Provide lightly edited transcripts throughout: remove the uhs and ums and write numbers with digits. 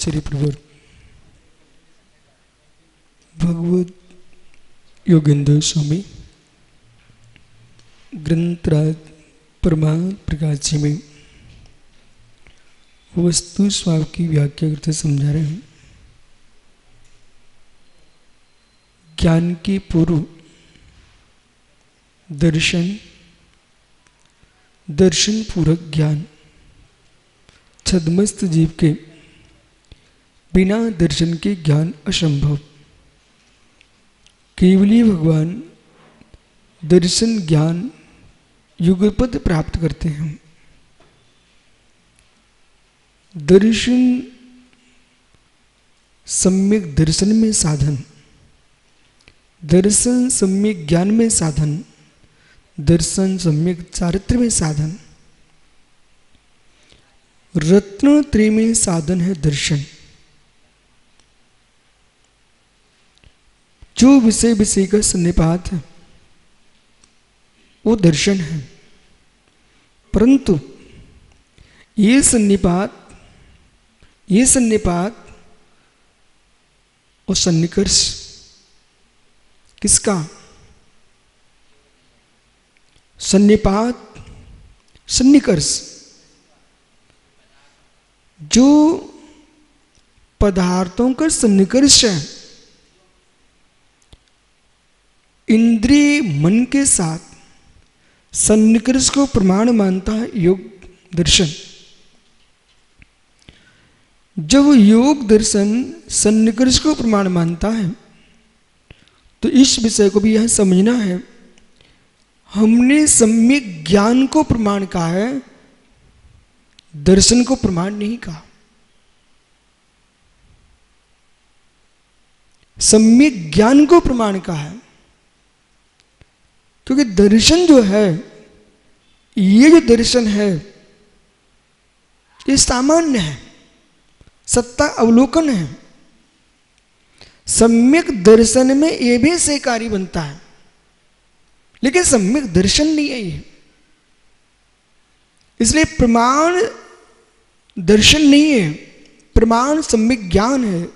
आचार्य प्रवर भगवत योगेंद्र स्वामी ग्रंथराज परमाण प्रकाश जी में वस्तु स्वाभाव की व्याख्या करते समझा रहे हैं। ज्ञान के पूर्व दर्शन, दर्शन पूरक ज्ञान, छद्मस्त जीव के बिना दर्शन के ज्ञान असंभव। केवली भगवान दर्शन ज्ञान युगपद प्राप्त करते हैं। दर्शन सम्यक दर्शन में साधन, दर्शन सम्यक ज्ञान में साधन, दर्शन सम्यक चारित्र में साधन। रत्नत्रय में साधन है दर्शन। जो विषय विषय का सन्निपात है वो दर्शन है, परंतु ये सन्निपात और सन्निकर्ष किसका? सन्निपात सन्निकर्ष जो पदार्थों का सन्निकर्ष है, इंद्रिय मन के साथ सन्निकर्ष को प्रमाण मानता है योग दर्शन। जब योग दर्शन सन्निकर्ष को प्रमाण मानता है तो इस विषय को भी यह समझना है, हमने सम्यक ज्ञान को प्रमाण कहा है, दर्शन को प्रमाण नहीं कहा। सम्यक ज्ञान को प्रमाण कहा है, क्योंकि दर्शन जो है, ये जो दर्शन है ये सामान्य है, सत्ता अवलोकन है। सम्यक दर्शन में ये भी सहकारी बनता है, लेकिन सम्यक दर्शन नहीं है ये। इसलिए प्रमाण दर्शन नहीं है, प्रमाण सम्यक ज्ञान है।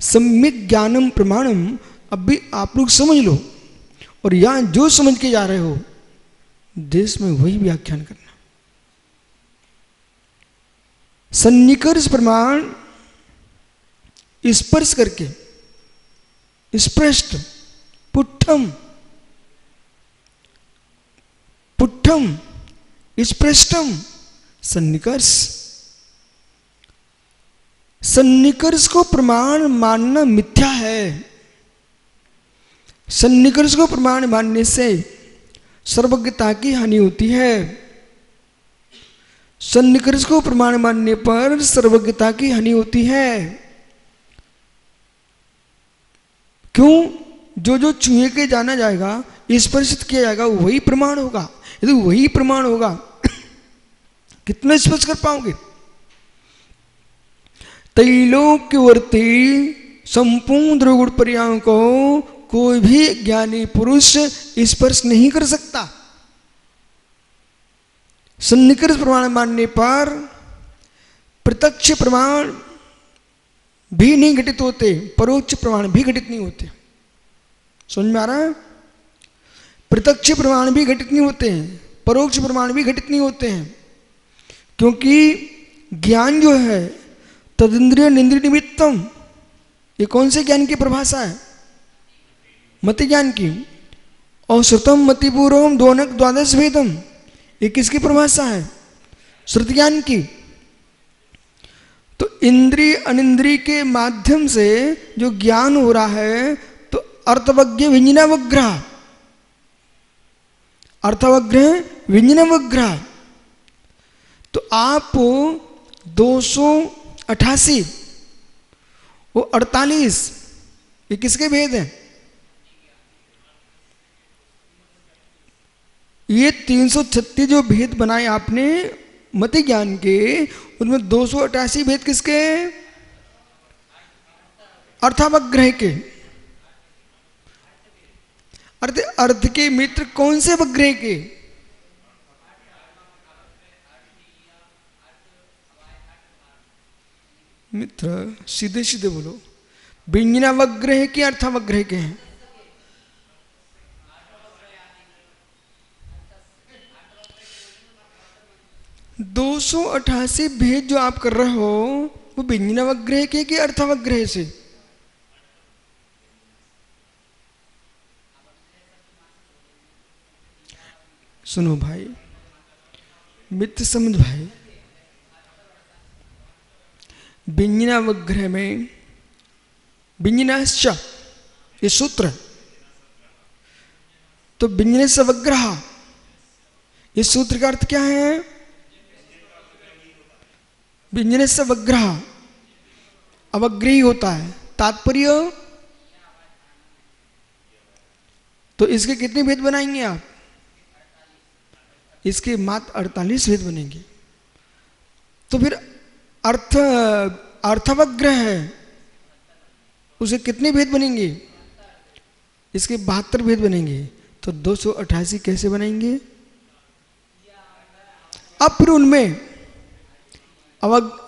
सम्यक ज्ञानम प्रमाणम अभी आप लोग समझ लो, और यहां जो समझ के जा रहे हो देश में वही व्याख्यान करना। सन्निकर्ष प्रमाण स्पर्श करके, स्पृष्ट, पुट्ठम पुट्ठम स्पृष्टम सन्निकर्ष। सन्निकर्ष को प्रमाण मानना मिथ्या है। सन्निकर्ष को प्रमाण मानने से सर्वज्ञता की हानि होती है। सन्निकर्ष को प्रमाण मानने पर सर्वज्ञता की हानि होती है। क्यों? जो जो छुए के जाना जाएगा, स्पर्शित किया जाएगा, वही प्रमाण होगा। यदि वही प्रमाण होगा कितना स्पर्श कर पाओगे? त्रैलोक्यवर्ती संपूर्ण द्रगुण पर्यायों को कोई भी ज्ञानी पुरुष स्पर्श नहीं कर सकता। सन्निकर्ष प्रमाण मानने पर प्रत्यक्ष प्रमाण भी नहीं घटित होते, परोक्ष प्रमाण भी घटित नहीं होते। समझ में आ रहा है? प्रत्यक्ष प्रमाण भी घटित नहीं होते हैं, परोक्ष प्रमाण भी घटित नहीं होते हैं, क्योंकि ज्ञान जो है तदिंद्रिय निंद्रिय निमित्तम, ये कौन से ज्ञान की परिभाषा है? मति ज्ञान की। और श्रुतम मति पूर्वम दोनक द्वादश भेदम, ये किसकी परिभाषा है? श्रुति ज्ञान की। तो इंद्रिय अनिंद्रिय के माध्यम से जो ज्ञान हो रहा है, तो अर्थवज्ञ व्यंजनावग्रह, अर्थवग्रह व्यंजनावग्रह। तो आप 288 वो 48, ये किसके भेद हैं? ये 336 जो भेद बनाए आपने मति ज्ञान के, उनमें 288 भेद किसके? अर्थावग्रह के। अर्थ के मित्र कौन से वग्रह के? मित्र सीधे सीधे बोलो, व्यंजनावग्रह के अर्थावग्रह के हैं? 288 भेद जो आप कर रहे हो वो व्यंजनावग्रह के कि अर्थावग्रह से? सुनो भाई, मित्र समझ भाई, व्यंजनावग्रह में व्यंजनाश्च ये सूत्र, तो व्यंजनस्य अवग्रह इस सूत्र का अर्थ क्या है? व्यंजनस्य अवग्रह, अवग्रही होता है। तात्पर्य, तो इसके कितने भेद बनाएंगे आप? इसके मात्र 48 भेद बनेंगे। तो फिर अर्थावग्रह है, उसे कितने भेद बनेंगे? इसके 72 भेद बनेंगे। तो 288 कैसे बनाएंगे? अब फिर उनमें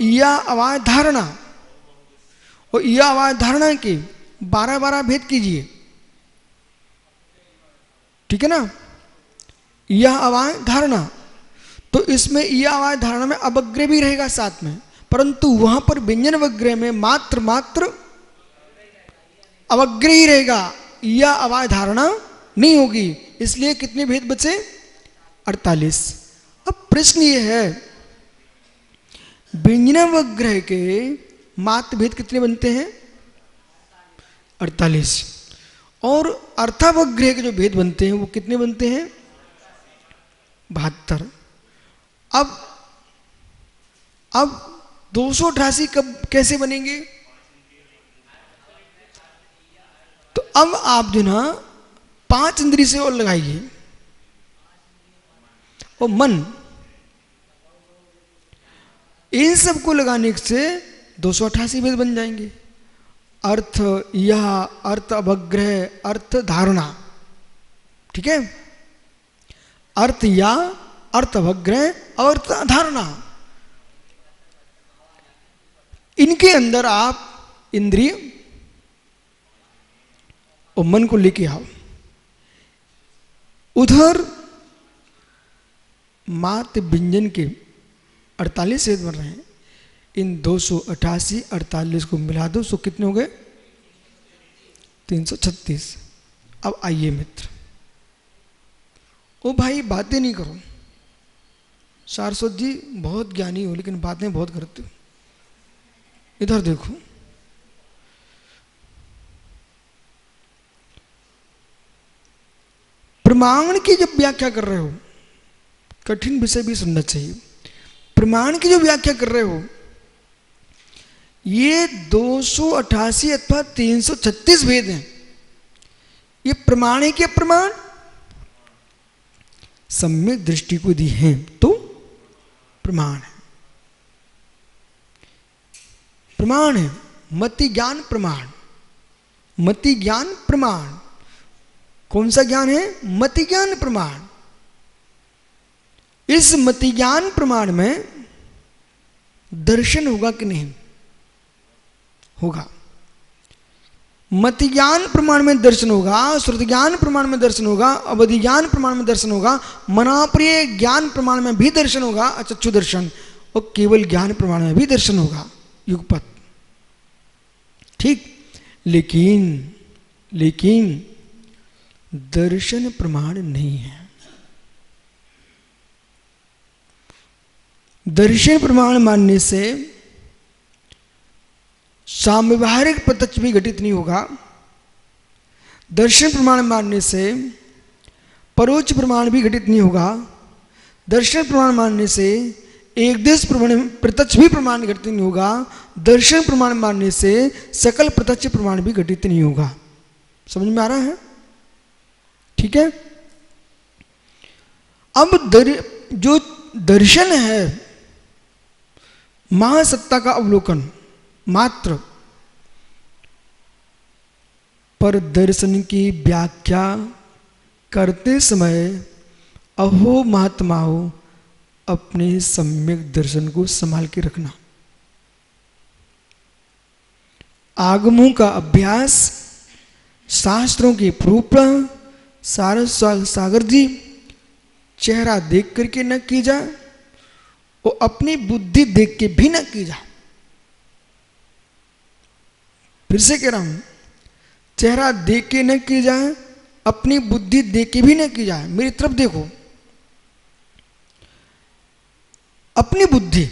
या आवाज धारणा और या आवाज धारणा के 12-12 भेद कीजिए, ठीक है ना? यह आवाज धारणा, तो इसमें यह आवाज धारणा में अवग्रह भी रहेगा साथ में, परंतु वहां पर व्यंजनावग्रह में मात्र अवग्रह ही रहेगा, यह आवाज धारणा नहीं होगी। इसलिए कितने भेद बचे? 48। अब प्रश्न यह है, व्यंजनावग्रह के मात्र भेद कितने बनते हैं? 48। और अर्थावग्रह के जो भेद बनते हैं वो कितने बनते हैं? 72। अब 288 कब कैसे बनेंगे? तो अब आप जो ना 5 इंद्रिय से और लगाइए, और मन, इन सब को लगाने से 288 भेद बन जाएंगे। अर्थ यह, अर्थ अवग्रह, अर्थ धारणा, ठीक है? अर्थ या, अर्थ अवग्रह और अर्थ धारणा, इनके अंदर आप इंद्रिय और मन को लेके आओ। उधर मात्र व्यंजन के 48 भेद बन रहे हैं। इन 288 48 को मिला दो, सो कितने हो गए? 336। अब आइए मित्र, ओ भाई बातें नहीं करो, सारस्वत जी बहुत ज्ञानी हो लेकिन बातें बहुत करते हो। इधर देखो, प्रमाण की जब व्याख्या कर रहे हो, कठिन विषय भी सुनना चाहिए। प्रमाण की जो व्याख्या कर रहे हो, ये 288 अथवा 336 भेद हैं, ये प्रमाण है क्या? प्रमाण सम्यक दृष्टि को दी है तो प्रमाण है। प्रमाण है मति ज्ञान प्रमाण, मति ज्ञान प्रमाण। कौन सा ज्ञान है? मति ज्ञान प्रमाण। इस मति ज्ञान प्रमाण में दर्शन होगा कि नहीं? होगा। मति ज्ञान प्रमाण में दर्शन होगा, श्रुति ज्ञान प्रमाण में दर्शन होगा, अवधि ज्ञान प्रमाण में दर्शन होगा, मनाप्रिय ज्ञान प्रमाण में भी दर्शन होगा, अचक्षु दर्शन, और केवल ज्ञान प्रमाण में भी दर्शन होगा, युगपत, ठीक। लेकिन दर्शन प्रमाण नहीं है। दर्शन प्रमाण मानने से साम्यवहारिक प्रत्यक्ष भी घटित नहीं होगा। दर्शन प्रमाण मानने से परोक्ष प्रमाण भी घटित नहीं होगा। दर्शन प्रमाण मानने से एक देश प्रत्यक्ष भी प्रमाण घटित नहीं होगा। दर्शन प्रमाण मानने से सकल प्रत्यक्ष प्रमाण भी घटित नहीं होगा। समझ में आ रहा है? ठीक है। अब जो दर्शन है, महासत्ता का अवलोकन मात्र, पर दर्शन की व्याख्या करते समय अहो महात्माओं अपने सम्यक दर्शन को संभाल के रखना। आगमों का अभ्यास, शास्त्रों की प्रूपण सागर जी चेहरा देख करके न की जाए और अपनी बुद्धि देख के भी न की जाए। फिर से कह रहा हूं, चेहरा देख के न की जाए, अपनी बुद्धि देख के भी न की जाए। मेरी तरफ देखो, अपनी बुद्धि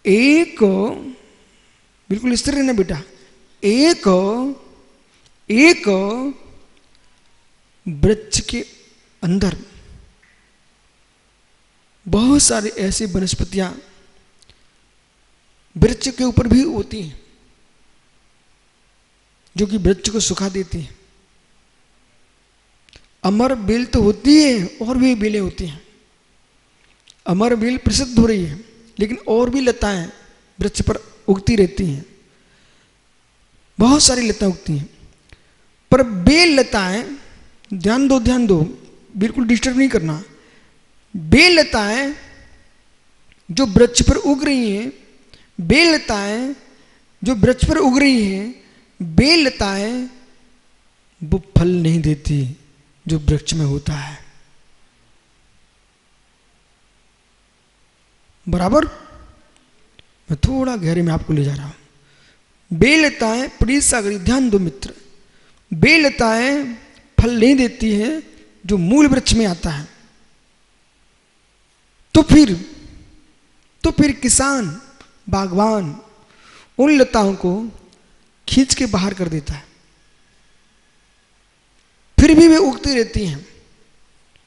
एक, बिल्कुल स्थिर रहना बेटा, एक वृक्ष के अंदर बहुत सारी ऐसी वनस्पतियां वृक्ष के ऊपर भी होती हैं जो कि वृक्ष को सुखा देती हैं। अमर बेल तो होती है और भी बेलें होती हैं। अमर बेल प्रसिद्ध हो रही है, लेकिन और भी लताएं वृक्ष पर उगती रहती हैं, बहुत सारी लताएं उगती हैं। पर बेल लताएं, ध्यान दो, बिल्कुल डिस्टर्ब नहीं करना। बेल लताएं जो वृक्ष पर उग रही हैं, बेल लताएं जो वृक्ष पर उग रही हैं, बेल लताएं वो फल नहीं देती जो वृक्ष में होता है। बराबर? मैं थोड़ा गहरे में आपको ले जा रहा हूं। बेलताएं, प्लीज सागरी ध्यान दो मित्र, बेलताएं फल नहीं देती हैं जो मूल वृक्ष में आता है। तो फिर किसान, बागवान उन लताओं को खींच के बाहर कर देता है, फिर भी वे उगती रहती हैं,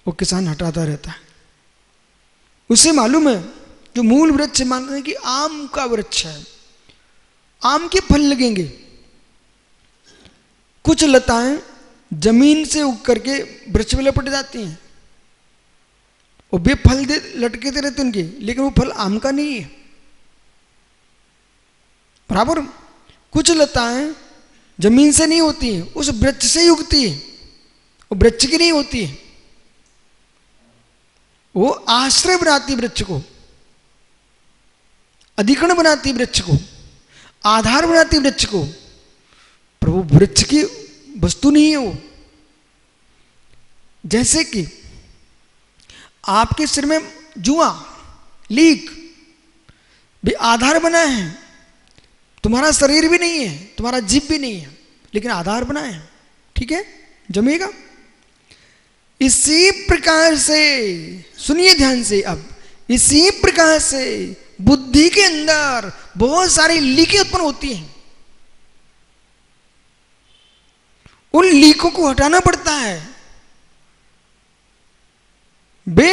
वो किसान हटाता रहता है। उसे मालूम है जो मूल वृक्ष मान रहे हैं कि आम का वृक्ष है, आम के फल लगेंगे। कुछ लताएं जमीन से उग करके वृक्ष में लपट जाती हैं और वे फल लटके रहते उनके, लेकिन वो फल आम का नहीं है। बराबर? कुछ लताएं जमीन से नहीं होती हैं, उस वृक्ष से ही उगती है, वो वृक्ष की नहीं होती है। वो आश्रय बनाती वृक्ष को, अधिकरण बनाती वृक्ष को, आधार बनाती वृक्ष को, पर वो वृक्ष की वस्तु नहीं है। वो जैसे कि आपके सिर में जुआ, लीक भी आधार बना है। तुम्हारा शरीर भी नहीं है, तुम्हारा जीभ भी नहीं है, लेकिन आधार बना है, ठीक है, जमेगा। इसी प्रकार से सुनिए ध्यान से, अब इसी प्रकार से बुद्धि के अंदर बहुत सारी लीकें उत्पन्न होती हैं। उन लीकों को हटाना पड़ता है। वे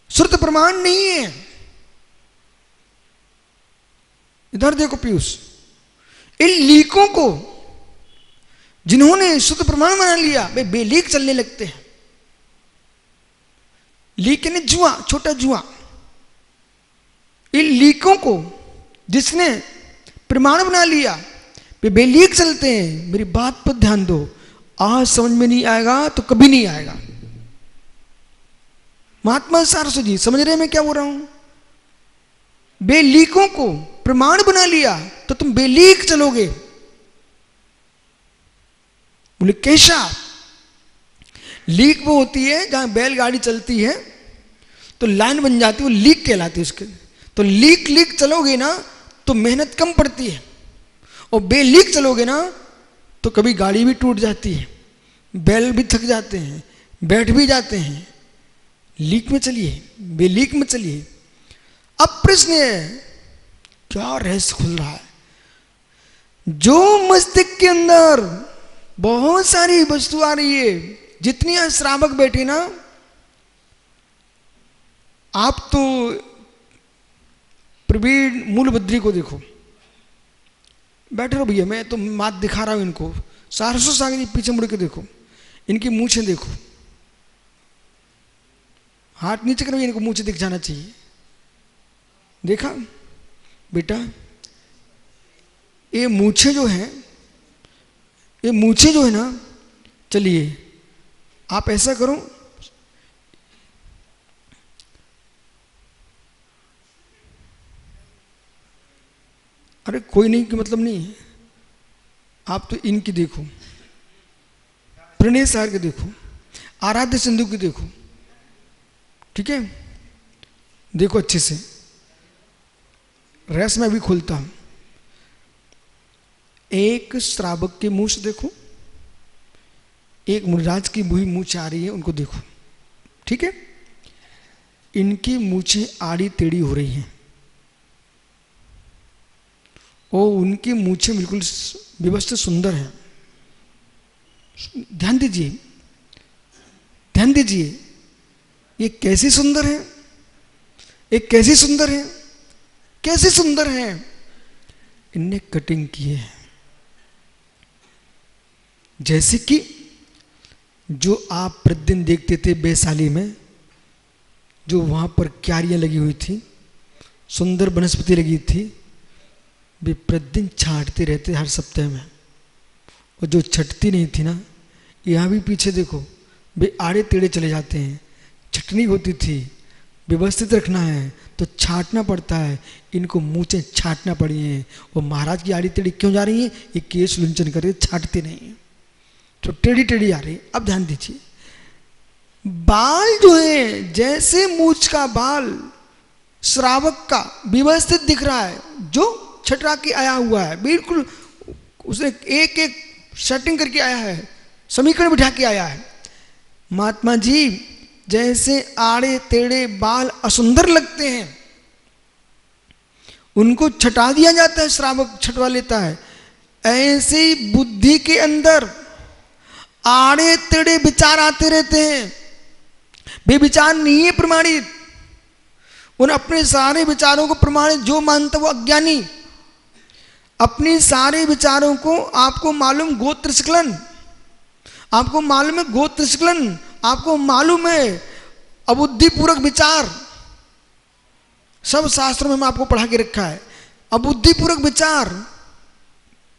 श्रुत प्रमाण नहीं है। इधर देखो पीयूष, इन लीकों को जिन्होंने शुद्ध प्रमाण बना लिया वे बेलीक चलने लगते हैं। लीक यानी जुआ, छोटा जुआ। इन लीकों को जिसने प्रमाण बना लिया वे बेलीक चलते हैं। मेरी बात पर ध्यान दो, आज समझ में नहीं आएगा तो कभी नहीं आएगा। महात्मा सारस्वत जी समझ रहे हैं मैं क्या बोल रहा हूं? बेलीकों को प्रमाण बना लिया तो तुम बेलीक चलोगे। बोले कैसा? लीक वो होती है जहां बैलगाड़ी चलती है तो लाइन बन जाती है, वो लीक कहलाती है उसके। तो लीक चलोगे ना तो मेहनत कम पड़ती है, और बेलीक चलोगे ना तो कभी गाड़ी भी टूट जाती है, बैल भी थक जाते हैं, बैठ भी जाते हैं। लीक में चलिए, बेलीक में चलिए। अब प्रश्न है, क्या रहस्य खुल रहा है? जो मस्तिष्क के अंदर बहुत सारी वस्तु आ रही है, जितनी श्रावक बैठे ना, आप तो प्रवीण मूलभद्री को देखो, बैठे रहो भैया, मैं तो मात दिखा रहा हूं इनको। सारस्वत सागर जी पीछे मुड़ के देखो, इनकी मूछें देखो, हाथ नीचे करो, इनको मूछें दिख जाना चाहिए। देखा बेटा, ये मूछें जो है, ये मूछें जो है ना, चलिए आप ऐसा करो, अरे कोई नहीं कि मतलब नहीं है, आप तो इनकी देखो, प्रणय सार के देखो, आराध्य सिंधु की देखो, ठीक है, देखो अच्छे से, रेस में भी खोलता हूं। एक श्रावक के मुंह से देखो, एक मुनिराज की मुंह से आ रही है, उनको देखो, ठीक है। इनकी मूछें आड़ी टेढ़ी हो रही हैं और उनकी मूछें बिल्कुल व्यवस्थित सुंदर हैं। ध्यान दीजिए, ध्यान दीजिए, ये कैसी सुंदर है, ये कैसी सुंदर है, कैसे सुंदर है। इनने कटिंग की है जैसे कि जो आप प्रतिदिन देखते थे वैशाली में, जो वहां पर क्यारियां लगी हुई थी, सुंदर वनस्पति लगी थी, वे प्रतिदिन छांटते रहते हर सप्ताह में, और जो छटती नहीं थी ना, यहाँ भी पीछे देखो, वे आड़े टेढ़े चले जाते हैं। छटनी होती थी, व्यवस्थित रखना है तो छांटना पड़ता है, इनको मूछें छांटना पड़ी हैं। और महाराज की आड़ी टेढ़ी क्यों जा रही है? ये केश लुंचन करके छांटते नहीं है, तो टेढ़ी टेढ़ी आ रही है। अब ध्यान दीजिए, बाल जो है, जैसे मूछ का बाल श्रावक का व्यवस्थित दिख रहा है, जो छटरा के आया हुआ है, बिल्कुल उसने एक एक सेटिंग करके आया है, समीकरण बिठा के आया है। महात्मा जी जैसे आड़े टेढ़े बाल असुंदर लगते हैं, उनको छटा दिया जाता है, श्रावक छटवा लेता है, ऐसे ही बुद्धि के अंदर आड़े टेढ़े विचार आते रहते हैं। वे विचार नहीं है प्रमाणित, उन अपने सारे विचारों को प्रमाणित जो मानता वो अज्ञानी। अपने सारे विचारों को, आपको मालूम गोत्र स्खलन, आपको मालूम है गोत्र स्खलन, आपको मालूम है अबुद्धिपूर्वक विचार, सब शास्त्रों में मैं आपको पढ़ा के रखा है। अबुद्धिपूर्वक विचार,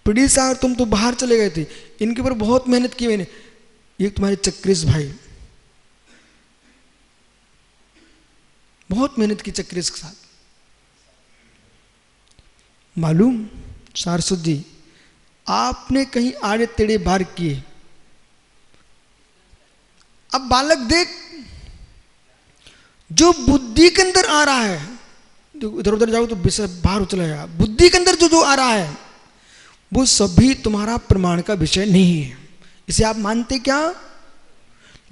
पीढ़ी साहब तुम तो बाहर चले गए थे, इनके ऊपर बहुत मेहनत की मैंने। एक तुम्हारे चक्रेश भाई, बहुत मेहनत की चक्रेश के साथ, मालूम सारस्वत जी, आपने कहीं आड़े टेढ़े बार किए। अब बालक देख, जो बुद्धि के अंदर आ रहा है, इधर उधर जाओ तो विषय बाहर चला जाएगा, बुद्धि के अंदर जो जो आ रहा है वो सभी तुम्हारा प्रमाण का विषय नहीं है। इसे आप मानते क्या,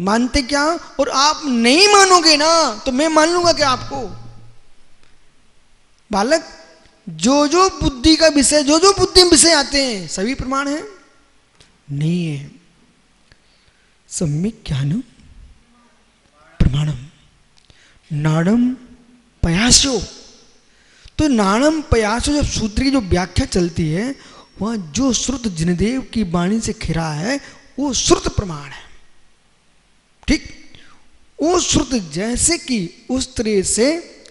मानते क्या? और आप नहीं मानोगे ना तो मैं मान लूंगा क्या आपको? बालक, जो जो बुद्धि का विषय, जो जो बुद्धि में विषय आते हैं सभी प्रमाण है नहीं है। सम्यक ज्ञानम प्रमाणम नाणम पयासो। तो नाणम पयासो जब सूत्र की जो व्याख्या चलती है, वहां जो श्रुत जिनदेव की वाणी से खिरा है वो श्रुत प्रमाण है, ठीक। वो श्रुत जैसे कि उस तरह से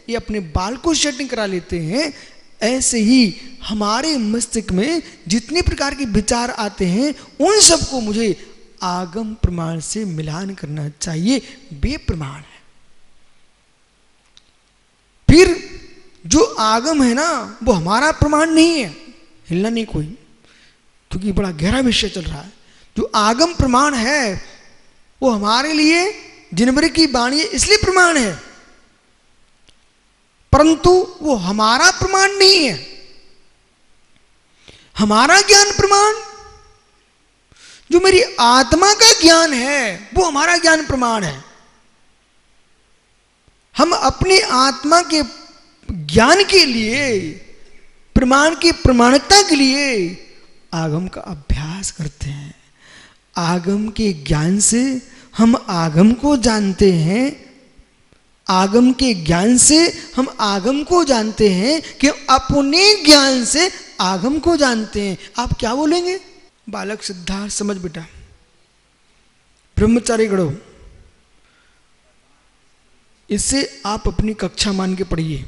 ये अपने बाल को सेटिंग करा लेते हैं, ऐसे ही हमारे मस्तिष्क में जितने प्रकार के विचार आते हैं उन सबको मुझे आगम प्रमाण से मिलान करना चाहिए, वे प्रमाण है। फिर जो आगम है ना वो हमारा प्रमाण नहीं है, हिलना नहीं कोई, क्योंकि बड़ा गहरा विषय चल रहा है। जो आगम प्रमाण है वो हमारे लिए जिनवरी की वाणी इसलिए प्रमाण है, परंतु वो हमारा प्रमाण नहीं है। हमारा ज्ञान प्रमाण, जो मेरी आत्मा का ज्ञान है वो हमारा ज्ञान प्रमाण है। हम अपनी आत्मा के ज्ञान के लिए, प्रमाण की प्रमाणिकता के लिए आगम का अभ्यास करते हैं। आगम के ज्ञान से हम आगम को जानते हैं, आगम के ज्ञान से हम आगम को जानते हैं कि अपने ज्ञान से आगम को जानते हैं। आप क्या बोलेंगे? बालक सिद्धार्थ, समझ बेटा, ब्रह्मचारी गढ़ो, इससे आप अपनी कक्षा मान के पढ़िए।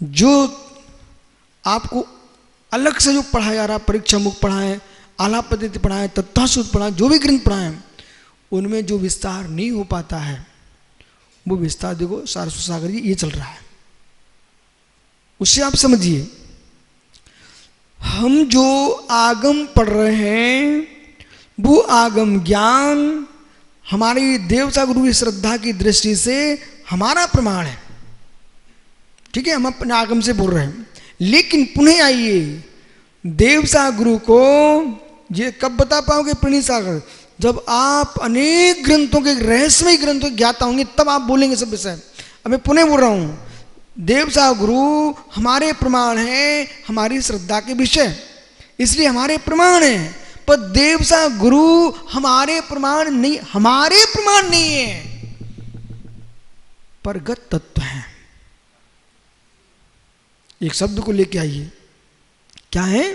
जो आपको अलग से जो पढ़ाया जा रहा, परीक्षा मुख पढ़ाएं, आलाप पद्धति पढ़ाएं, तत्वसूत्र पढ़ाएं, जो भी ग्रंथ पढ़ाएं, उनमें जो विस्तार नहीं हो पाता है वो विस्तार देखो सारस्वत सागर ये चल रहा है, उससे आप समझिए। हम जो आगम पढ़ रहे हैं वो आगम ज्ञान हमारी देवता गुरु की श्रद्धा की दृष्टि से हमारा प्रमाण है। ठीक है, हम अपने आगम से बोल रहे हैं, लेकिन पुनः आइए देवता गुरु को ये कब बता पाओगे प्रणीत सागर? जब आप अनेक ग्रंथों के रहस्यमय ग्रंथों के ज्ञाता होंगे तब आप बोलेंगे सब विषय। अब मैं पुनः बोल रहा हूं, देवता गुरु हमारे प्रमाण है, हमारी श्रद्धा के विषय, इसलिए हमारे प्रमाण है। पर देवता गुरु हमारे प्रमाण नहीं है, परगत तत्व है। एक शब्द को लेके आइए, क्या है?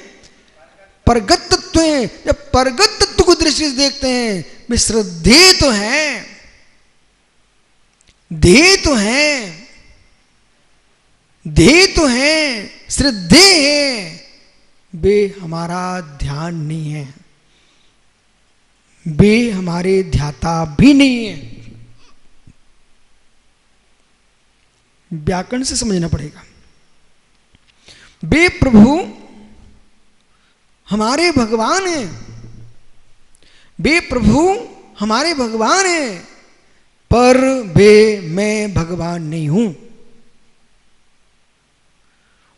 परगत तत्व है। जब परगत तत्व को दृष्टि से देखते हैं, वे श्रद्धेय तो है, देह तो है, देह तो है, श्रद्धेय है, वे हमारा ध्यान नहीं है, वे हमारे ध्याता भी नहीं है। व्याकरण से समझना पड़ेगा। वे प्रभु हमारे भगवान हैं, वे प्रभु हमारे भगवान हैं, पर वे मैं भगवान नहीं हूं।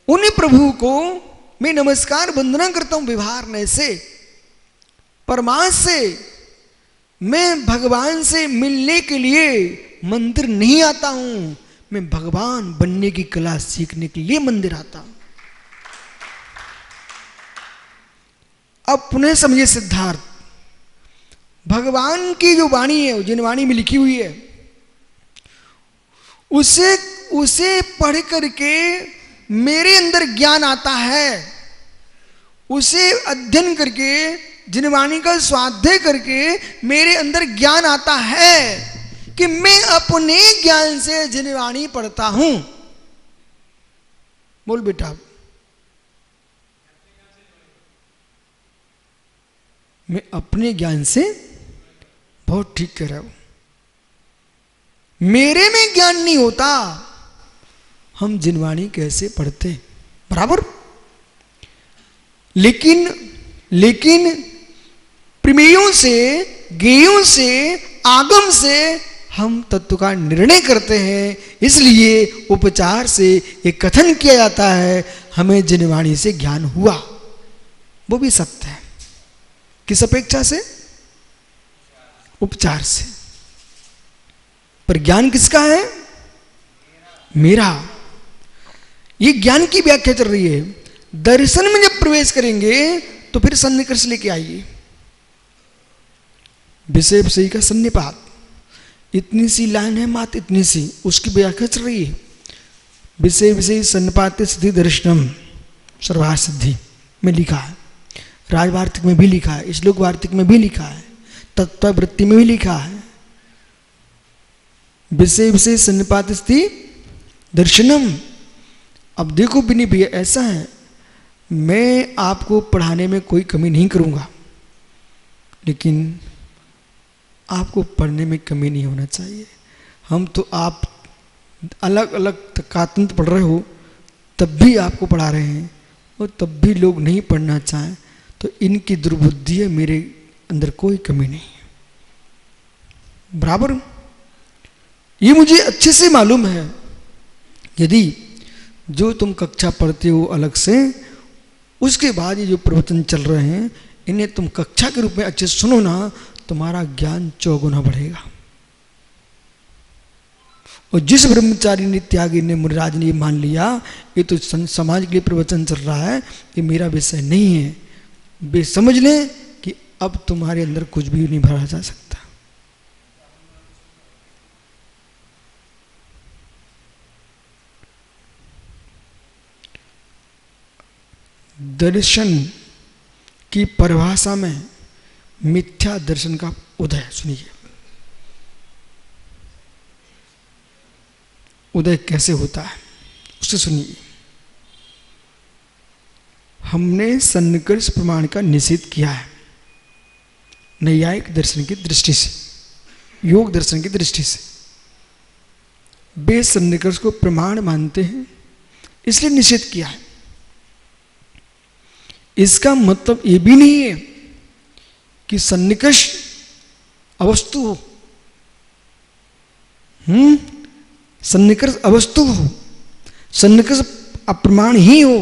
उन प्रभु को मैं नमस्कार वंदना करता हूं व्यवहार से, परमार्थ से। मैं भगवान से मिलने के लिए मंदिर नहीं आता हूं, मैं भगवान बनने की कला सीखने के लिए मंदिर आता हूं। अब पुनः समझिए सिद्धार्थ, भगवान की जो वाणी है, जिन वाणी में लिखी हुई है, उसे पढ़ करके मेरे अंदर ज्ञान आता है। उसे अध्ययन करके, जिन वाणी का स्वाध्याय करके मेरे अंदर ज्ञान आता है कि मैं अपने ज्ञान से जिन वाणी पढ़ता हूं। बोल बेटा, मैं अपने ज्ञान से, बहुत ठीक कह रहा हूं, मेरे में ज्ञान नहीं होता, हम जिनवाणी कैसे पढ़ते? बराबर। लेकिन प्रमेयों से, ज्ञेयों से, आगम से हम तत्व का निर्णय करते हैं। इसलिए उपचार से एक कथन किया जाता है, हमें जिनवाणी से ज्ञान हुआ। वो भी सत्य है। किस अपेक्षा से? उपचार से। पर ज्ञान किसका है? मेरा। ये ज्ञान की व्याख्या चल रही है। दर्शन में जब प्रवेश करेंगे तो फिर सन्निकर्ष लेके आइए। विषय विषय का सन्निपात, इतनी सी लाइन है मात्र, इतनी सी, उसकी व्याख्या चल रही है। विषय विषय सन्निपात सिद्धि दर्शनम सर्वार्थ सिद्धि में लिखा है, राजवार्तिक में भी लिखा है, श्लोक वार्तिक में भी लिखा है, तत्ववृत्ति में भी लिखा है। विषय विषय सन्निपात स्थिति दर्शनम। अब देखो बिनी भैया, ऐसा है, मैं आपको पढ़ाने में कोई कमी नहीं करूंगा, लेकिन आपको पढ़ने में कमी नहीं होना चाहिए। हम तो आप अलग अलग कातंत्र पढ़ रहे हो तब भी आपको पढ़ा रहे हैं, और तब भी लोग नहीं पढ़ना चाहें तो इनकी दुर्बुद्धि है, मेरे अंदर कोई कमी नहीं है। बराबर। ये मुझे अच्छे से मालूम है। यदि जो तुम कक्षा पढ़ते हो अलग से, उसके बाद ये जो प्रवचन चल रहे हैं इन्हें तुम कक्षा के रूप में अच्छे से सुनो ना, तुम्हारा ज्ञान चौगुना बढ़ेगा। और जिस ब्रह्मचारी ने, त्यागी ने, मुनिराज ने ये मान लिया ये तो समाज के लिए प्रवचन चल रहा है, ये मेरा विषय नहीं है, वे समझ लें कि अब तुम्हारे अंदर कुछ भी नहीं भरा जा सकता। दर्शन की परिभाषा में मिथ्या दर्शन का उदय, सुनिए, उदय कैसे होता है उसे सुनिए। हमने सन्निकर्ष प्रमाण का निषेध किया है नैयायिक दर्शन की दृष्टि से, योग दर्शन की दृष्टि से। वे सन्निकर्ष को प्रमाण मानते हैं, इसलिए निषेध किया है। इसका मतलब ये भी नहीं है कि सन्निकर्ष अवस्तु हो। सन्निकर्ष अवस्तु हो, सन्निकर्ष अप्रमाण ही हो।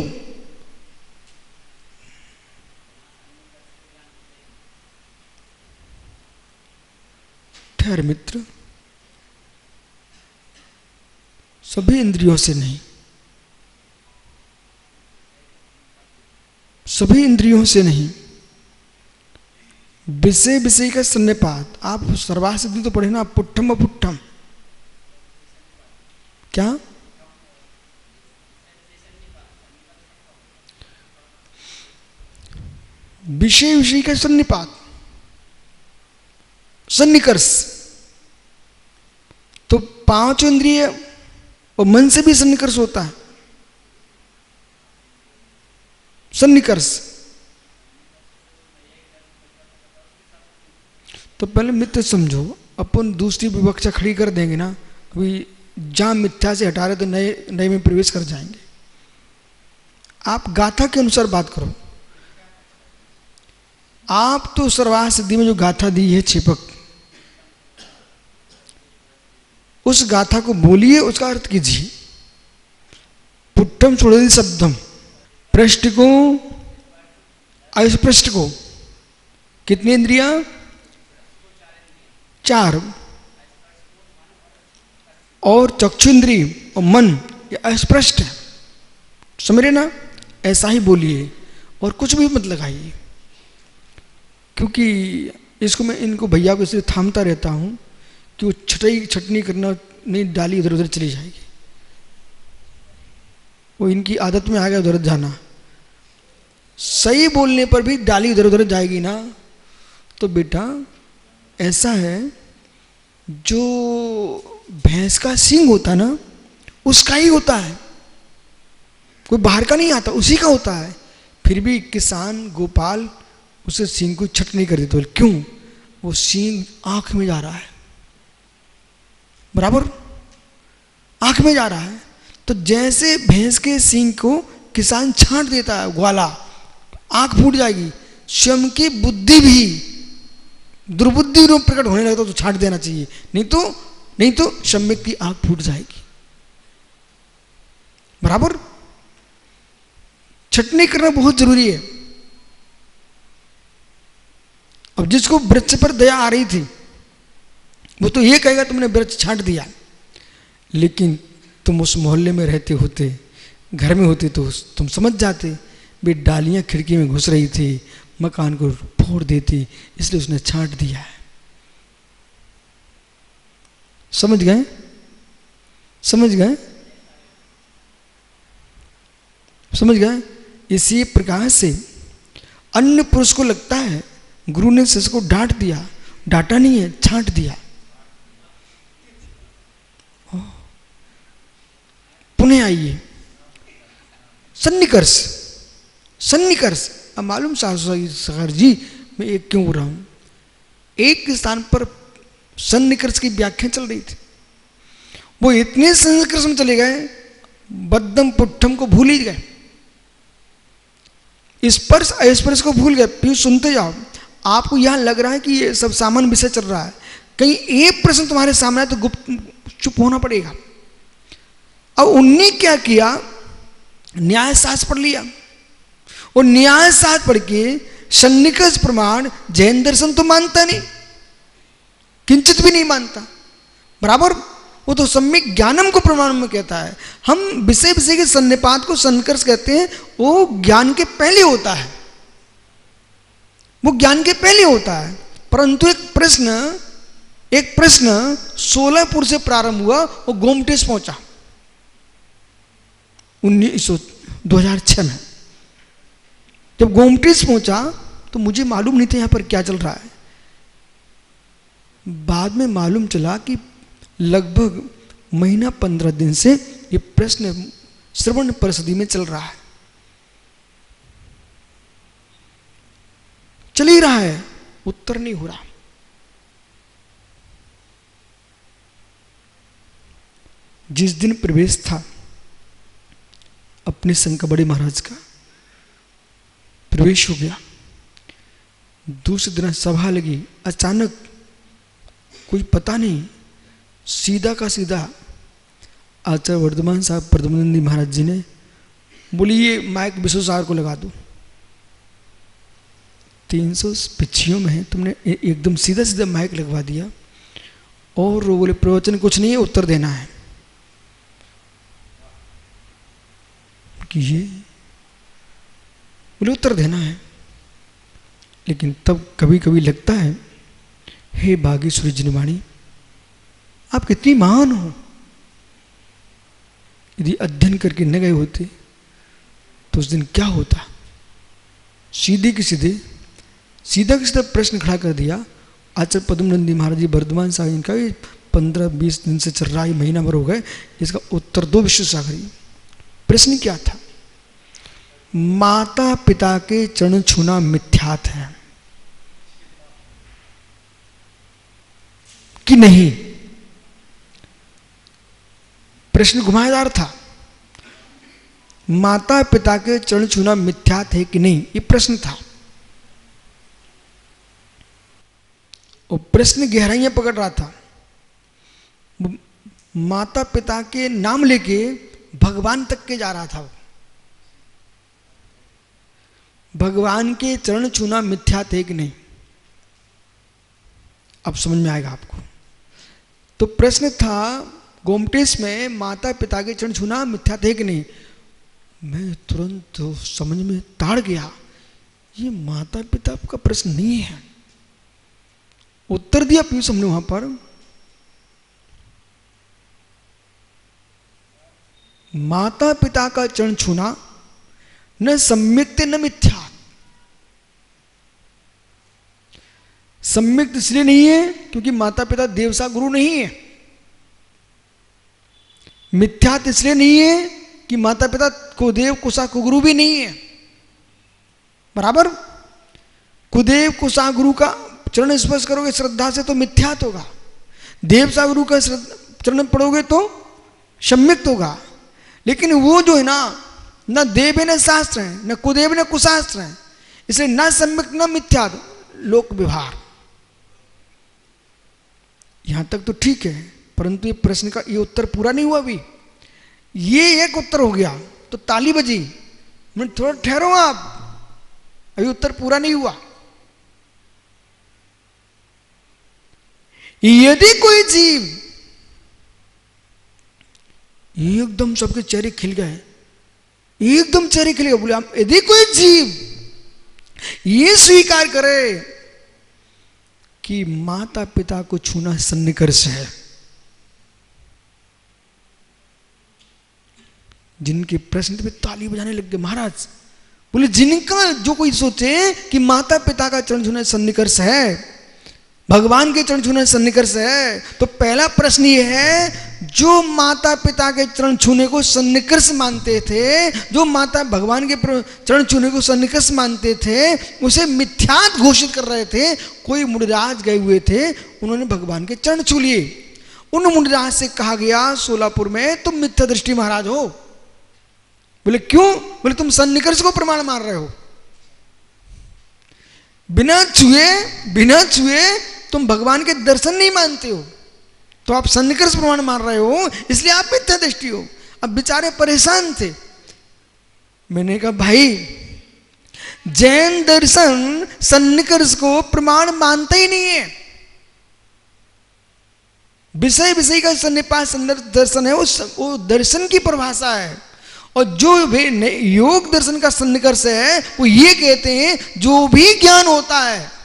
ठहर मित्र, सभी इंद्रियों से नहीं, सभी इंद्रियों से नहीं, विषय विषय का सन्निपात। आप सर्वासिद्धि तो पढ़े ना, पुट्ठम अपुट्ठम, क्या विषय विषय का सन्निपात, सन्निकर्ष। तो पांच इंद्रिय और मन से भी सन्निकर्ष होता है, सन्निकर्ष। तो पहले मित्र समझो, अपन दूसरी विवक्षा खड़ी कर देंगे ना, अभी जहां मिथ्या से हटा रहे तो नए नए में प्रवेश कर जाएंगे। आप गाथा के अनुसार बात करो। आप तो सर्वाह सिद्धि में जो गाथा दी है छिपक, उस गाथा को बोलिए, उसका अर्थ कीजिए। पुट्टम छोड़े शब्दम, पृष्ठ को अस्पृष्ट को कितनी इंद्रियां? चार। और चक्षु इंद्रिय और मन ये अस्पृष्ट है, समझ रहे ना? ऐसा ही बोलिए और कुछ भी मत लगाइए, क्योंकि इसको मैं इनको भैया को इसलिए थामता रहता हूँ कि वो छटनी करना नहीं, डाली इधर उधर चली जाएगी। वो इनकी आदत में आ गया उधर जाना। सही बोलने पर भी डाली इधर उधर जाएगी ना, तो बेटा ऐसा है, जो भैंस का सींग होता ना, उसका ही होता है, कोई बाहर का नहीं आता, उसी का होता है। फिर भी किसान गोपाल उसे सींग को छट नहीं कर देते। क्यों? वो सींग आंख में जा रहा है, बराबर आंख में जा रहा है। तो जैसे भैंस के सींग को किसान छांट देता है, ग्वाला, आंख फूट जाएगी। स्वयं की बुद्धि भी दुर्बुद्धि रूप प्रकट होने लगता तो छांट देना चाहिए, नहीं तो सम्यक की आंख फूट जाएगी, बराबर। छटनी करना बहुत जरूरी है। अब जिसको वृक्ष पर दया आ रही थी, वो तो ये कहेगा तुमने वृक्ष छांट दिया, लेकिन तुम उस मोहल्ले में रहते होते, घर में होते, तो तुम समझ जाते वे डालियां खिड़की में घुस रही थी, मकान को फोड़ देती, इसलिए उसने छांट दिया है। समझ गए? समझ गए? समझ गए? इसी प्रकार से अन्य पुरुष को लगता है गुरु ने शिष्य को डांट दिया, डांटा नहीं है, छांट दिया। पुनः आइए, सन्निकर्ष, सन्निकर्ष। अब मालूम सागर जी मैं एक क्यों बोल रहा हूं, एक स्थान पर सन्निकर्ष की व्याख्या चल रही थी, वो इतने सन्निकर्ष में चले गए, बद्धम पुट्ठम को भूल ही गए, स्पर्श अस्पर्श को भूल गए। फिर सुनते जाओ, आपको यहां लग रहा है कि ये सब सामान्य विषय चल रहा है, कहीं एक प्रश्न तुम्हारे सामने है तो गुप्त चुप होना पड़ेगा। अब उनने क्या किया, न्याय शास्त्र पढ़ लिया, और न्याय शास्त्र पढ़ के सन्निकर्ष प्रमाण जैन दर्शन तो मानता नहीं, किंचित भी नहीं मानता, बराबर। वो तो सम्यक ज्ञानम को प्रमाण में कहता है। हम विषय विषय के सन्निपात को सन्निकर्ष कहते हैं, वो ज्ञान के पहले होता है, वो ज्ञान के पहले होता है। परंतु एक प्रश्न सोलापुर से प्रारंभ हुआ और गोमटेश पहुंचा 2006 में। जब गोमटेश पहुंचा तो मुझे मालूम नहीं था यहां पर क्या चल रहा है। बाद में मालूम चला कि लगभग महीना 15 दिन से ये प्रश्न श्रवण परिषदी में चल रहा है, चल ही रहा है, उत्तर नहीं हो रहा। जिस दिन प्रवेश था अपने शंकर बड़े महाराज का प्रवेश हो गया। दूसरे दिन सभा लगी, अचानक कोई पता नहीं, सीधा का सीधा आचार्य वर्धमान साहब प्रद्युम्न महाराज जी ने बोली ये माइक विश्वसार को लगा दो, 300 पिछियों में है, तुमने एकदम सीधा सीधा माइक लगवा दिया। और वो बोले प्रवचन कुछ नहीं है, उत्तर देना है। कि ये बोले उत्तर देना है। लेकिन तब कभी कभी लगता है, हे बागेश्वरी जिनवाणी, आप कितनी महान हो। यदि अध्ययन करके न गए होते तो उस दिन क्या होता। सीधे के सीधे सीधा के सीधा प्रश्न खड़ा कर दिया। आचार्य पद्मनंदी महाराज जी वर्धमान साहब, इनका 15-20 दिन से चल रहा है, महीना भर हो गए, इसका उत्तर दो विश्वसागरी। प्रश्न क्या था? माता पिता के चरण छूना मिथ्यात है कि नहीं? प्रश्न घुमाएदार था। माता पिता के चरण छूना मिथ्यात है कि नहीं, ये प्रश्न था। और प्रश्न गहराइयां पकड़ रहा था। माता पिता के नाम लेके भगवान तक के जा रहा था। भगवान के चरण छूना मिथ्यात है कि नहीं, अब समझ में आएगा आपको। तो प्रश्न था गोमटेश में, माता पिता के चरण छूना मिथ्यात है कि नहीं। मैं तुरंत समझ में ताड़ गया, ये माता पिता का प्रश्न नहीं है। उत्तर दिया पीयूष हमने वहां पर, माता पिता का चरण छूना न सम्यक्त न मिथ्या। सम्यक्त इसलिए नहीं है क्योंकि माता पिता देवसा गुरु नहीं है। मिथ्यात इसलिए नहीं है कि माता पिता कुदेव कुशा कुगुरु भी नहीं है। बराबर, कुदेव कुशा गुरु का चरण स्पर्श करोगे श्रद्धा से तो मिथ्यात होगा, देवसा गुरु का चरण पढ़ोगे तो सम्यक्त होगा। लेकिन वो जो है ना, न देव है न शास्त्र है, न कुदेव न कुशास्त्र है, इसलिए न सम्यक्त न मिथ्यात, लोक व्यवहार। यहां तक तो ठीक है, परंतु ये प्रश्न का ये उत्तर पूरा नहीं हुआ। अभी ये एक उत्तर हो गया तो ताली बजी। मैं थोड़ा ठहरो आप, अभी उत्तर पूरा नहीं हुआ। यदि कोई जीव, एकदम सबके चेहरे खिल गए, एकदम चेहरे खिल गए, बोले हम, यदि कोई जीव ये स्वीकार करे कि माता पिता को छूना सन्निकर्ष है, जिनके प्रश्न पे ताली बजाने लग गए महाराज। बोले जिनका जो कोई सोचे कि माता पिता का चरण छूना सन्निकर्ष है, भगवान के चरण छूना सन्निकर्ष है, तो पहला प्रश्न ये है, जो माता पिता के चरण छूने को सन्निकर्ष मानते थे, जो माता भगवान के चरण छूने को सन्निकर्ष मानते थे, उसे मिथ्यात घोषित कर रहे थे। कोई मुनिराज गए हुए थे, उन्होंने भगवान के चरण छू लिए। उन मुनिराज से कहा गया सोलापुर में, तुम मिथ्या दृष्टि महाराज हो। बोले क्यों? बोले तुम सन्निकर्ष को प्रमाण मान रहे हो, बिना छुए तुम भगवान के दर्शन नहीं मानते हो, तो आप सन्निकर्ष प्रमाण मान रहे हो, इसलिए आप मिथ्या दृष्टि हो। अब बेचारे परेशान थे। मैंने कहा भाई, जैन दर्शन सन्निकर्ष को प्रमाण मानता ही नहीं है। विषय का सन्निपात दर्शन है, वो दर्शन की परिभाषा है। और जो भी योग दर्शन का सन्निकर्ष है, वो ये कहते हैं जो भी ज्ञान होता है,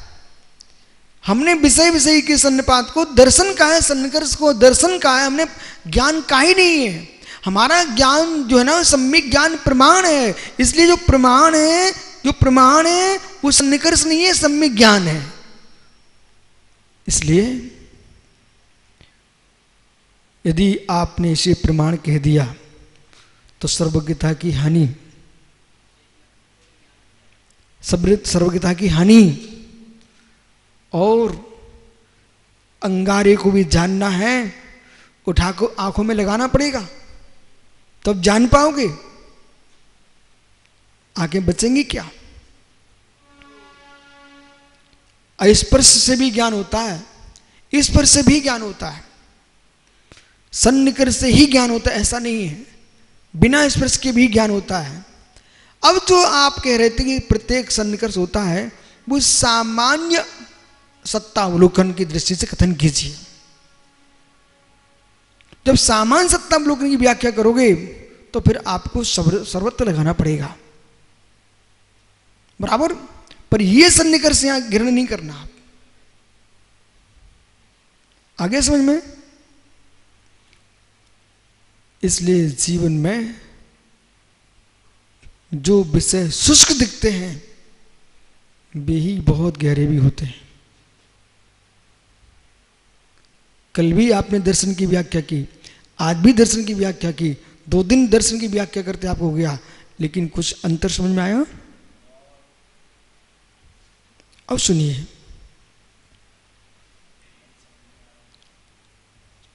हमने विषय के सन्निपात को दर्शन का है, सन्निकर्ष को दर्शन का है, हमने ज्ञान का ही नहीं है। हमारा ज्ञान जो है ना, सम्यक ज्ञान प्रमाण है। इसलिए जो प्रमाण है वो सन्निकर्ष नहीं है, सम्यक ज्ञान है। इसलिए यदि आपने इसे प्रमाण कह दिया तो सर्वज्ञता की हानि, सर्वज्ञता की हानि। और अंगारे को भी जानना है, उठा को आंखों में लगाना पड़ेगा, तब जान पाओगे। आंखें बचेंगी क्या? स्पर्श से भी ज्ञान होता है, स्पर्श से भी ज्ञान होता है, सन्निकर्ष से ही ज्ञान होता है ऐसा नहीं है, बिना स्पर्श के भी ज्ञान होता है। अब जो आप कह रहे थे कि प्रत्येक सन्निकर्ष होता है, वो सामान्य सत्तावलोकन की दृष्टि से कथन कीजिए। जब सामान्य सत्तावलोकन की व्याख्या करोगे तो फिर आपको सर्वत्र लगाना पड़ेगा, बराबर। पर यह सन्निकर्ष यहां ग्रहण नहीं करना। आप आगे समझ में। इसलिए जीवन में जो विषय शुष्क दिखते हैं वे ही बहुत गहरे भी होते हैं। कल भी आपने दर्शन की व्याख्या की, आज भी दर्शन की व्याख्या की, 2 दिन दर्शन की व्याख्या करते आपको हो गया, लेकिन कुछ अंतर समझ में आया? अब सुनिए,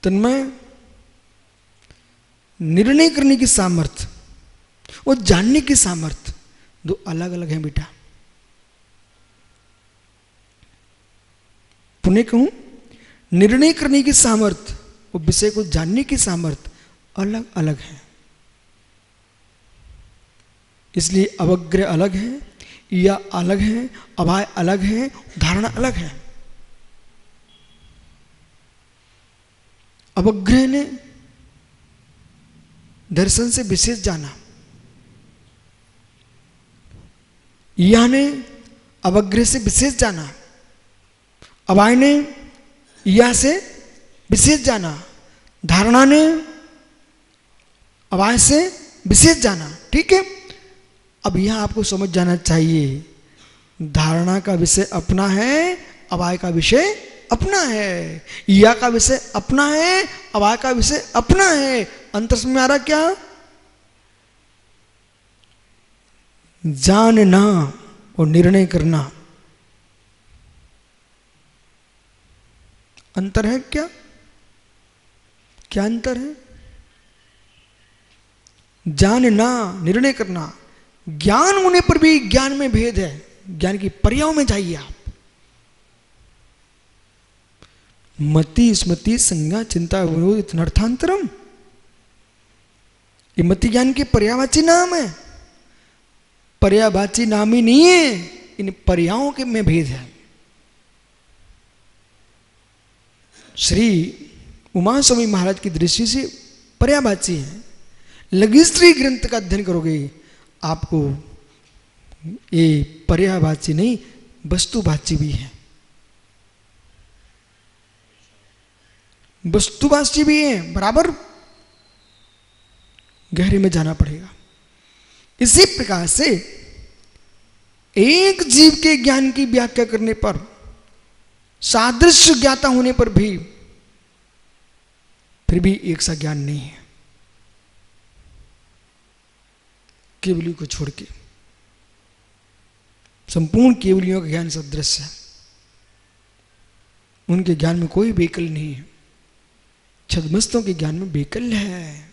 तन्मय निर्णय करने की सामर्थ्य और जानने की सामर्थ्य 2 अलग अलग हैं बेटा। पुनः कहूं, निर्णय करने की सामर्थ्य और विषय को जानने की सामर्थ्य अलग अलग है। इसलिए अवग्रह अलग है, या अलग है, अभाय अलग है, धारणा अलग है। अवग्रह ने दर्शन से विशेष जाना, या ने अवग्रह से विशेष जाना, अभाय ने या से विशेष जाना, धारणा ने अभाय से विशेष जाना। ठीक है। अब यहां आपको समझ जाना चाहिए, धारणा का विषय अपना है, अभाय का विषय अपना है, या का विषय अपना है, अभाय का विषय अपना है। अंतर समझ में आ रहा क्या? जानना और निर्णय करना अंतर है क्या? क्या अंतर है? जानना, निर्णय करना। ज्ञान होने पर भी ज्ञान में भेद है। ज्ञान की पर्यायों में जाइए आप। मति स्मृति संज्ञा चिंता विरोध अर्थांतरम, ये मति ज्ञान के पर्यायवाची नाम है, पर्यायवाची नाम ही नहीं है। इन पर्यायों के में भेद है। श्री उमा स्वामी महाराज की दृष्टि से पर्यायवाची है। लघिस्त्री ग्रंथ का अध्ययन करोगे आपको ये पर्यायवाची नहीं वस्तुवाची भी है, वस्तुवाची भी है, बराबर गहरे में जाना पड़ेगा। इसी प्रकार से एक जीव के ज्ञान की व्याख्या करने पर, सादृश्य ज्ञाता होने पर भी फिर भी एक सा ज्ञान नहीं है। केवली को छोड़ के संपूर्ण केवलियों का ज्ञान सदृश है। उनके ज्ञान में कोई बेकल नहीं है। छद्मस्तों के ज्ञान में बेकल है।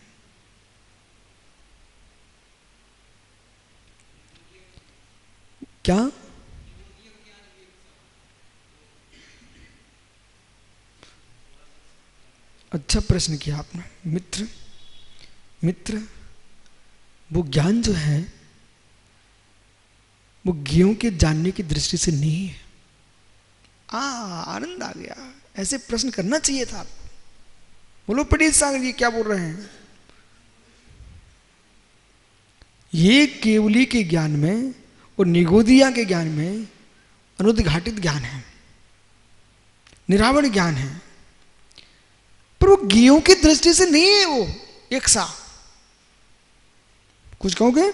क्या? अच्छा प्रश्न किया आपने मित्र। वो ज्ञान जो है वो ज्ञों के जानने की दृष्टि से नहीं है। आनंद आ गया। ऐसे प्रश्न करना चाहिए था आपको। बोलो पंडित सागर जी क्या बोल रहे हैं? ये केवली के ज्ञान में और निगोदिया के ज्ञान में अनुद्घाटित ज्ञान है, निरावरण ज्ञान है, पर वो ज्ञों की दृष्टि से नहीं है। वो एक सा कुछ कहोगे?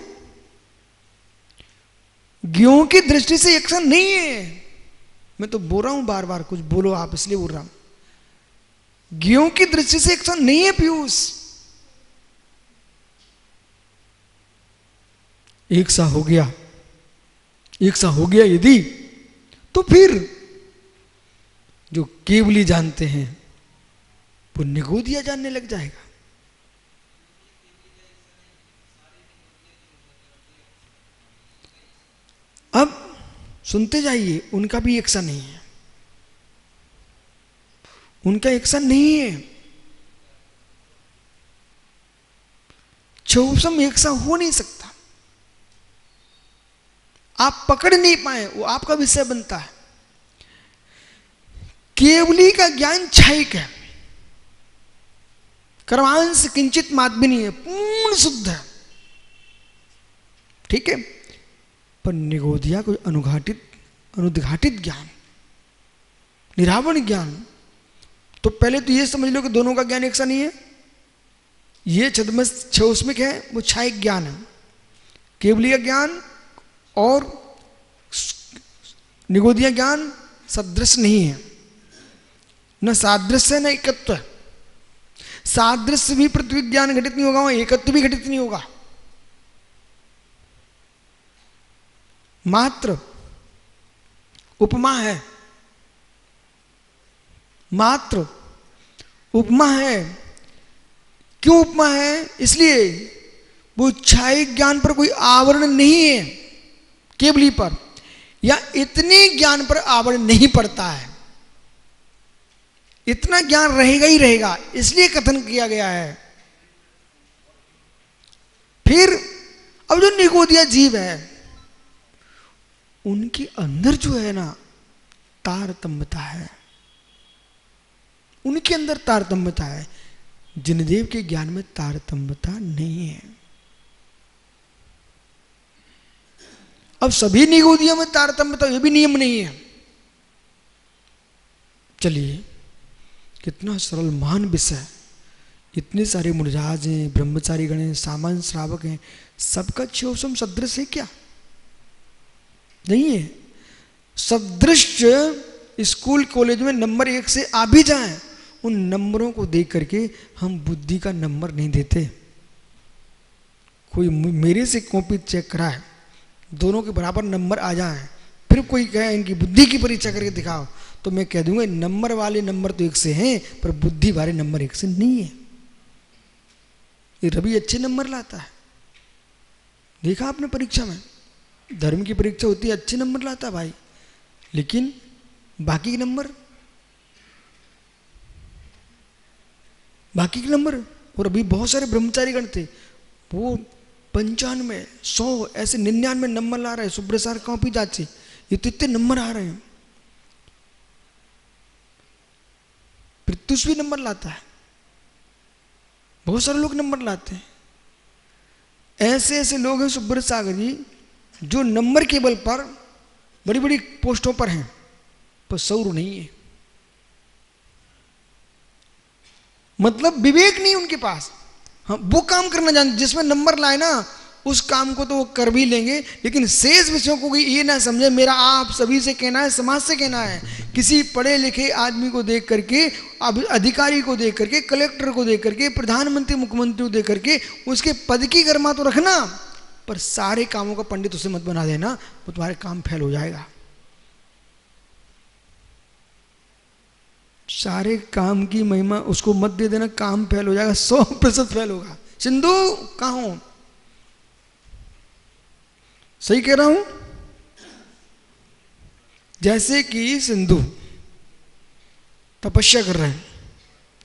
ज्ञों की दृष्टि से एक सा नहीं है। मैं तो बोल रहा हूं बार बार, कुछ बोलो आप, इसलिए बोल रहा हूं। ज्ञों की दृष्टि से एक सा नहीं है पीयूष। एक सा हो गया, एक सा हो गया यदि, तो फिर जो केवली जानते हैं वो निगोदिया जानने लग जाएगा। अब सुनते जाइए, उनका भी एक सा नहीं है। उनका एक्शन नहीं है। क्षोभसम एक्सा हो नहीं सकता, आप पकड़ नहीं पाए, वो आपका विषय बनता है। केवली का ज्ञान क्षयिक है, कर्मांश किंचित मात भी नहीं है, पूर्ण शुद्ध है, ठीक है। पर निगोधिया कोई अनुघाटित अनुद्घाटित ज्ञान, निरावरण ज्ञान। तो पहले तो ये समझ लो कि दोनों का ज्ञान एक सा नहीं है। ये छद्मस्मिक है, वो क्षयिक ज्ञान है। केवली का ज्ञान और निगोधिया ज्ञान सदृश नहीं है, न सादृश्य न एकत्व। सादृश्य भी पृथ्वी ज्ञान घटित नहीं होगा, वहां एकत्व भी घटित नहीं होगा। मात्र उपमा है, मात्र उपमा है। क्यों उपमा है? इसलिए वो क्षयिक ज्ञान पर कोई आवरण नहीं है, केवली पर या इतने ज्ञान पर आवरण नहीं पड़ता है। इतना ज्ञान रहेगा ही रहेगा, इसलिए कथन किया गया है। फिर अब जो निगोधिया जीव है, उनके अंदर जो है ना तारतम्यता है, उनके अंदर तारतम्यता है। जिनदेव के ज्ञान में तारतम्यता नहीं है। अब सभी निगोधियों में तारतम्यता, ये भी नियम नहीं है। चलिए, कितना सरल महान विषय। इतने सारे मुनिराज हैं, ब्रह्मचारी गण हैं, सामान्य श्रावक हैं, सबका क्षोभसम सदृश है क्या? नहीं है। सदृश स्कूल कॉलेज में नंबर 1 से आ भी जाएं, उन नंबरों को देख करके हम बुद्धि का नंबर नहीं देते। कोई मेरे से कॉपी चेक कराए, दोनों के बराबर नंबर आ जाएं, फिर कोई कहे इनकी बुद्धि की परीक्षा करके दिखाओ, तो मैं कह दूंगा नंबर वाले नंबर तो 1 से हैं, पर बुद्धि वाले नंबर 1 से नहीं है। ये रवि अच्छे नंबर लाता है, देखा आपने परीक्षा में, धर्म की परीक्षा होती है, अच्छे नंबर लाता है भाई, लेकिन बाकी के नंबर, बाकी के नंबर। और अभी बहुत सारे ब्रह्मचारी गण थे, वो 95, 100 ऐसे 99 नंबर ला रहे हैं। सुब्रसार कॉपी जाची, ये तो इतने नंबर आ रहे हैं। प्रत्युष भी नंबर लाता है, बहुत सारे लोग नंबर लाते हैं। ऐसे ऐसे लोग हैं सुब्रत सागर जी, जो नंबर के बल पर बड़ी बड़ी पोस्टों पर हैं, पर सौर नहीं है। मतलब विवेक नहीं उनके पास। हाँ, वो काम करना जानते, जिसमें नंबर लाए ना उस काम को तो वो कर भी लेंगे, लेकिन शेष विषयों को ये ना समझे। मेरा आप सभी से कहना है, समाज से कहना है, किसी पढ़े लिखे आदमी को देख करके, अधिकारी को देख करके, कलेक्टर को देख करके, प्रधानमंत्री मुख्यमंत्री को देख करके उसके पद की गरिमा तो रखना, पर सारे कामों का पंडित उसे मत बना देना, वो तुम्हारे काम फेल हो जाएगा। सारे काम की महिमा उसको मत दे देना, काम फेल हो जाएगा, 100% फेल होगा। सिंधु कहाँ हो? सही कह रहा हूं? जैसे कि सिंधु तपस्या कर रहे हैं,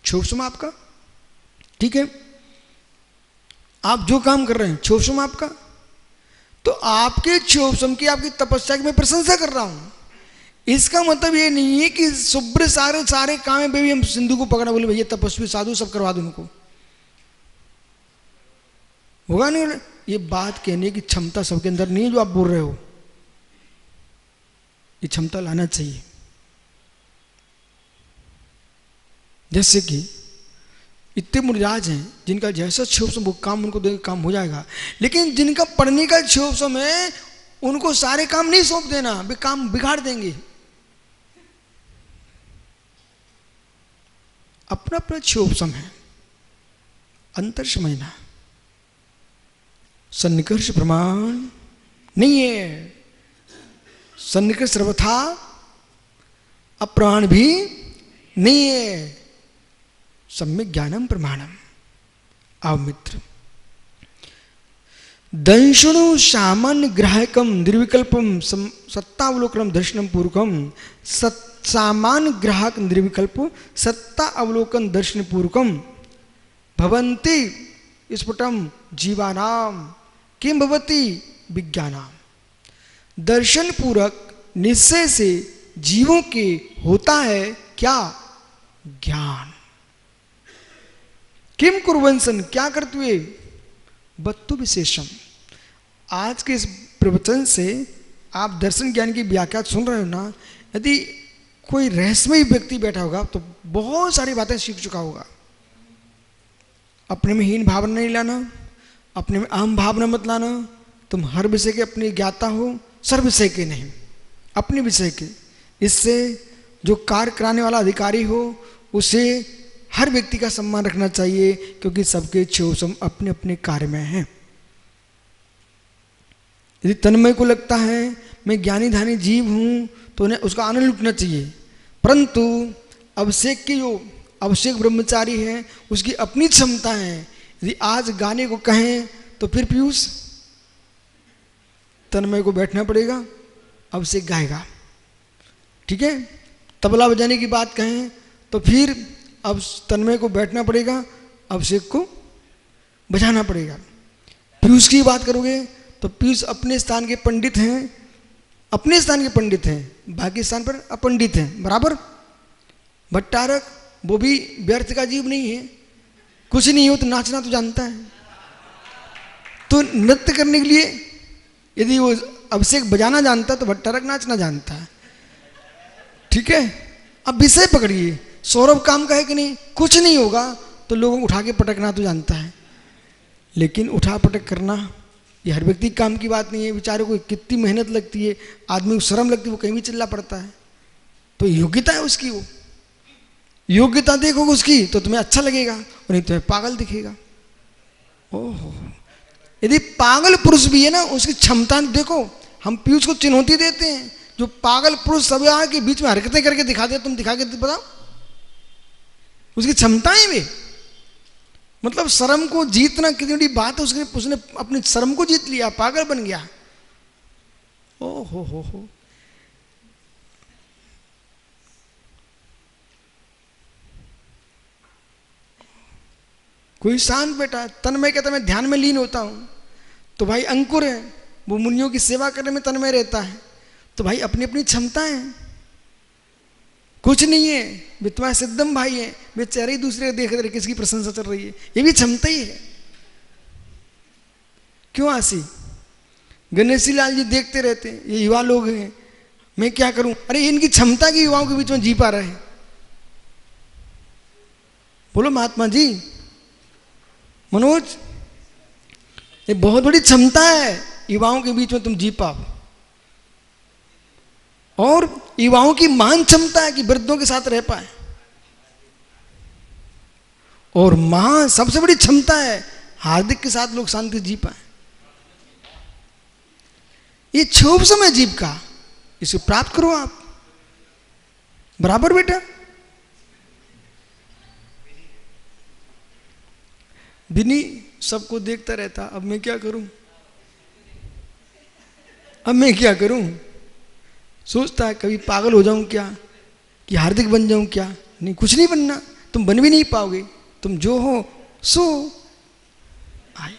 क्षोभसम आपका, ठीक है, आप जो काम कर रहे हैं क्षोभसम आपका, तो आपके क्षोभसम की, आपकी तपस्या की मैं प्रशंसा कर रहा हूं। इसका मतलब ये नहीं है कि शुभ्र सारे काम में भी हम सिंधु को पकड़ा बोले भैया तपस्वी साधु सब करवा दो उनको, होगा नहीं। ये बात कहने की क्षमता सबके अंदर नहीं है जो आप बोल रहे हो, ये क्षमता लाना चाहिए। जैसे कि इतने मुनिराज हैं जिनका जैसा क्षोभसम वो काम उनको देकर काम हो जाएगा, लेकिन जिनका पढ़ने का क्षोभसम है उनको सारे काम नहीं सौंप देना, वे काम बिगाड़ देंगे। अपना अपना क्षोभसम है, अंतर समझना। सन्निकर्ष प्रमाण नहीं है, सन्निकर्ष सर्वथा अप्रमाण भी नहीं है, सम्यक ज्ञानम प्रमाणम। आओ मित्र, दंशणु सामान्य ग्राहकम निर्विकल्पम सत्तावलोकनम दर्शनम पूर्वकम सामान्य ग्राहक निर्विकल्प सत्ता अवलोकन दर्शन पूर्वकम भवन्ति स्फुटम जीवानाम किम भवति विज्ञानाम। दर्शन पूर्वक निश्चय से जीवों के होता है क्या? ज्ञान। किम कुर्वंसन, क्या करते हुए? वस्तु विशेषम। आज के इस प्रवचन से आप दर्शन ज्ञान की व्याख्या सुन रहे हो ना, यदि कोई रहस्यमय व्यक्ति बैठा होगा तो बहुत सारी बातें सीख चुका होगा। अपने में हीन भावना नहीं लाना, अपने में अहम भावना मत लाना। तुम हर विषय के अपने ज्ञाता हो, सर्व विषय के नहीं, अपने विषय के। इससे जो कार्य कराने वाला अधिकारी हो उसे हर व्यक्ति का सम्मान रखना चाहिए, क्योंकि सबके क्षोभम अपने अपने कार्य में हैं। यदि तन्मय को लगता है मैं ज्ञानी धानी जीव हूं तो उन्हें उसका आनंद लुटना चाहिए, परंतु अभिषेक की जो अभिषेक ब्रह्मचारी है उसकी अपनी क्षमता है। यदि आज गाने को कहें तो फिर पीयूष तन्मय को बैठना पड़ेगा, अभिषेक गाएगा, ठीक है। तबला बजाने की बात कहें तो फिर अब तन्मय को बैठना पड़ेगा, अभिषेक को बजाना पड़ेगा। पीयूष की बात करोगे तो पीयूष अपने स्थान के पंडित हैं, अपने स्थान के पंडित हैं, बाकी स्थान पर अपंडित हैं, बराबर। भट्टारक वो भी व्यर्थ का जीव नहीं है, कुछ नहीं हो तो नाचना तो जानता है। तो नृत्य करने के लिए यदि वो अभिषेक बजाना जानता तो भट्टारक नाचना जानता है, ठीक है। अब विषय पकड़िए, सौरभ काम का है कि नहीं? कुछ नहीं होगा तो लोगों को उठा के पटकना तो जानता है, लेकिन उठा पटक करना ये हर व्यक्ति काम की बात नहीं है। बेचारे को कितनी मेहनत लगती है, आदमी को शर्म लगती है, वो कहीं भी चिल्ला पड़ता है। तो योग्यता है उसकी, वो योग्यता देखोगे उसकी तो तुम्हें अच्छा लगेगा, और नहीं तुम्हें पागल दिखेगा। ओहो, यदि पागल पुरुष भी है ना उसकी क्षमता देखो। हम पीयूष को चुनौती देते हैं, जो पागल पुरुष सब के बीच में हरकतें करके दिखा दे, तुम दिखा के बताओ उसकी क्षमताएं भी। मतलब शर्म को जीतना कितनी बड़ी बात है, उसने अपनी शर्म को जीत लिया, पागल बन गया। ओ हो। कोई शांत बेटा तन्मय कहता मैं ध्यान में लीन होता हूं, तो भाई अंकुर है, वो मुनियों की सेवा करने में तन्मय रहता है। तो भाई अपनी अपनी क्षमताएं, कुछ नहीं है। वे तुम्हारे सिद्धम भाई है, वे चेहरे ही दूसरे देख रहे, किसकी प्रशंसा चल रही है, ये भी क्षमता ही है। क्यों आसी गणेशी लाल जी देखते रहते हैं, ये युवा लोग हैं, मैं क्या करूं? अरे इनकी क्षमता की युवाओं के बीच में जी पा रहे हैं। बोलो महात्मा जी, मनोज, ये बहुत बड़ी क्षमता है युवाओं के बीच में तुम जी पाओ। और युवाओं की महान क्षमता है कि वृद्धों के साथ रह पाए, और महान सबसे बड़ी क्षमता है हार्दिक के साथ लोग शांति जी पाए। ये क्षोभ समय जीव का, इसे प्राप्त करो आप, बराबर बेटा। बिनी सबको देखता रहता, अब मैं क्या करूं, अब मैं क्या करूं? सोचता है कभी पागल हो जाऊं क्या, कि हार्दिक बन जाऊं क्या? नहीं, कुछ नहीं बनना, तुम बन भी नहीं पाओगे। तुम जो हो सो आए,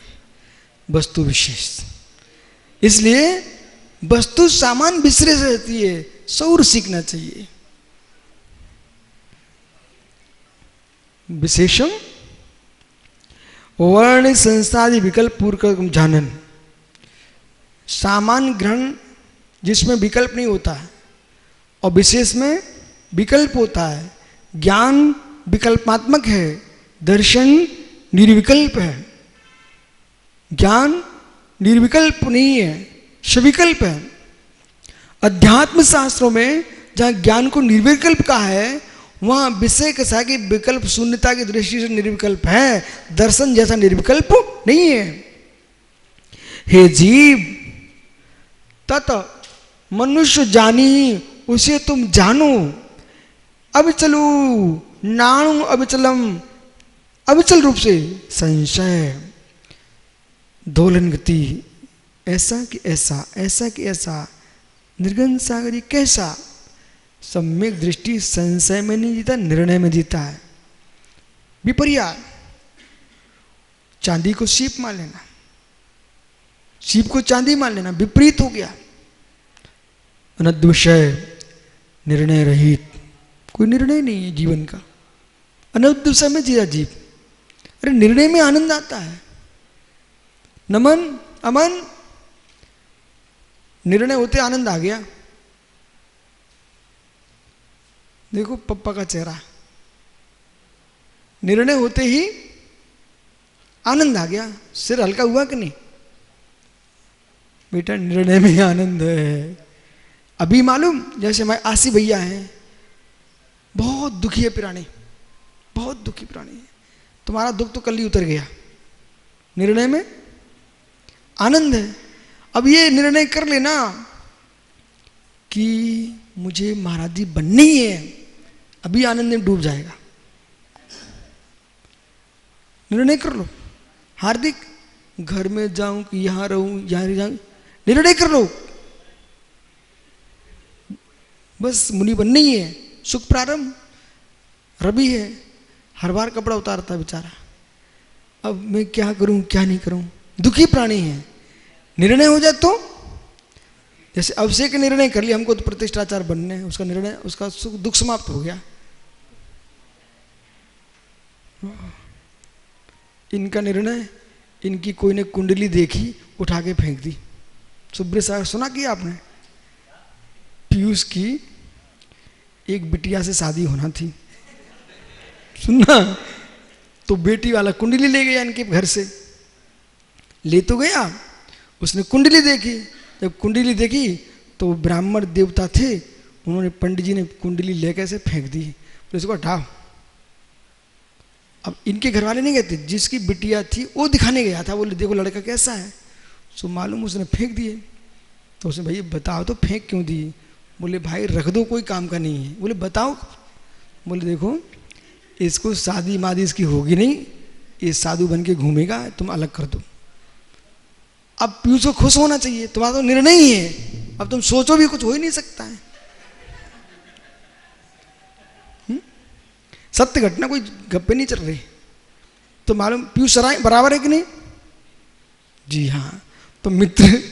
वस्तु विशेष। इसलिए वस्तु सामान विशेष रहती है, सौर सीखना चाहिए। विशेषम वर्ण संस्थादि विकल्प पूर्वक जानन। सामान्य ग्रहण जिसमें विकल्प नहीं होता है, और विशेष में विकल्प होता है। ज्ञान विकल्पात्मक है, दर्शन निर्विकल्प है। ज्ञान निर्विकल्प नहीं है, सविकल्प है। अध्यात्म शास्त्रों में जहाँ ज्ञान को निर्विकल्प कहा है, वहाँ विषय के साथ विकल्प शून्यता की दृष्टि से निर्विकल्प है, दर्शन जैसा निर्विकल्प नहीं है। हे जीव, तत मनुष्य जानी, उसे तुम जानो। अविचलू नाणु अविचलम, अविचल रूप से संशय। दोलन गति, ऐसा कि ऐसा, ऐसा कि ऐसा, निर्गन सागरी कैसा, सम्यक दृष्टि संशय में नहीं जीता, निर्णय में जीता है। विपर्याय, चांदी को सीप मान लेना, सीप को चांदी मान लेना, विपरीत हो गया। अनद्विषय, निर्णय रहित, कोई निर्णय नहीं है जीवन का, अनद्विषय में जिया जीव। अरे निर्णय में आनंद आता है। नमन, अमन, निर्णय होते आनंद आ गया। देखो पप्पा का चेहरा, निर्णय होते ही आनंद आ गया। सिर हल्का हुआ कि नहीं? बेटा निर्णय में आनंद है। अभी मालूम, जैसे हमारे आसी भैया हैं, बहुत दुखी है प्राणी, बहुत दुखी प्राणी है। तुम्हारा दुख तो कल ही उतर गया, निर्णय में आनंद है। अब ये निर्णय कर लेना कि मुझे महाराज जी बननी है, अभी आनंद में डूब जाएगा। निर्णय कर लो, हार्दिक घर में जाऊं कि यहां रहूं, यहां जाऊं, निर्णय कर लो। बस मुनि बननी है, सुख प्रारंभ। रवि है, हर बार कपड़ा उतारता है बेचारा, अब मैं क्या करूं क्या नहीं करूं, दुखी प्राणी है। निर्णय हो जाए तो, जैसे अभिषेक ने निर्णय कर लिया हमको तो प्रतिष्ठाचार बनने है, उसका निर्णय, उसका सुख दुख समाप्त हो गया। इनका निर्णय, इनकी कोई ने कुंडली देखी, उठा के फेंक दी। सुब्रत साहब सुना किया आपने? पीयूष की एक बिटिया से शादी होना थी, सुनना, तो बेटी वाला कुंडली ले गया इनके घर से। ले तो गया, उसने कुंडली देखी, जब कुंडली देखी तो ब्राह्मण देवता थे, उन्होंने, पंडित जी ने कुंडली लेकर से फेंक दी, तो इसको हटाओ। अब इनके घर वाले नहीं गए थे, जिसकी बिटिया थी वो दिखाने गया था, बोले देखो लड़का कैसा है, सो मालूम उसने फेंक दिए। तो उसने भैया बताओ तो फेंक क्यों दी? बोले भाई रख दो, कोई काम का नहीं है। बोले बताओ? बोले देखो इसको शादी मादी इसकी होगी नहीं, ये साधु बन के घूमेगा, तुम अलग कर दो। अब पीयूष को खुश होना चाहिए, तुम्हारा तो निर्णय ही है, अब तुम सोचो भी कुछ हो ही नहीं सकता है। सत्य घटना, कोई गप्पे नहीं चल रही। तो मालूम पीयूष सराय बराबर है कि नहीं? जी हाँ। तो मित्र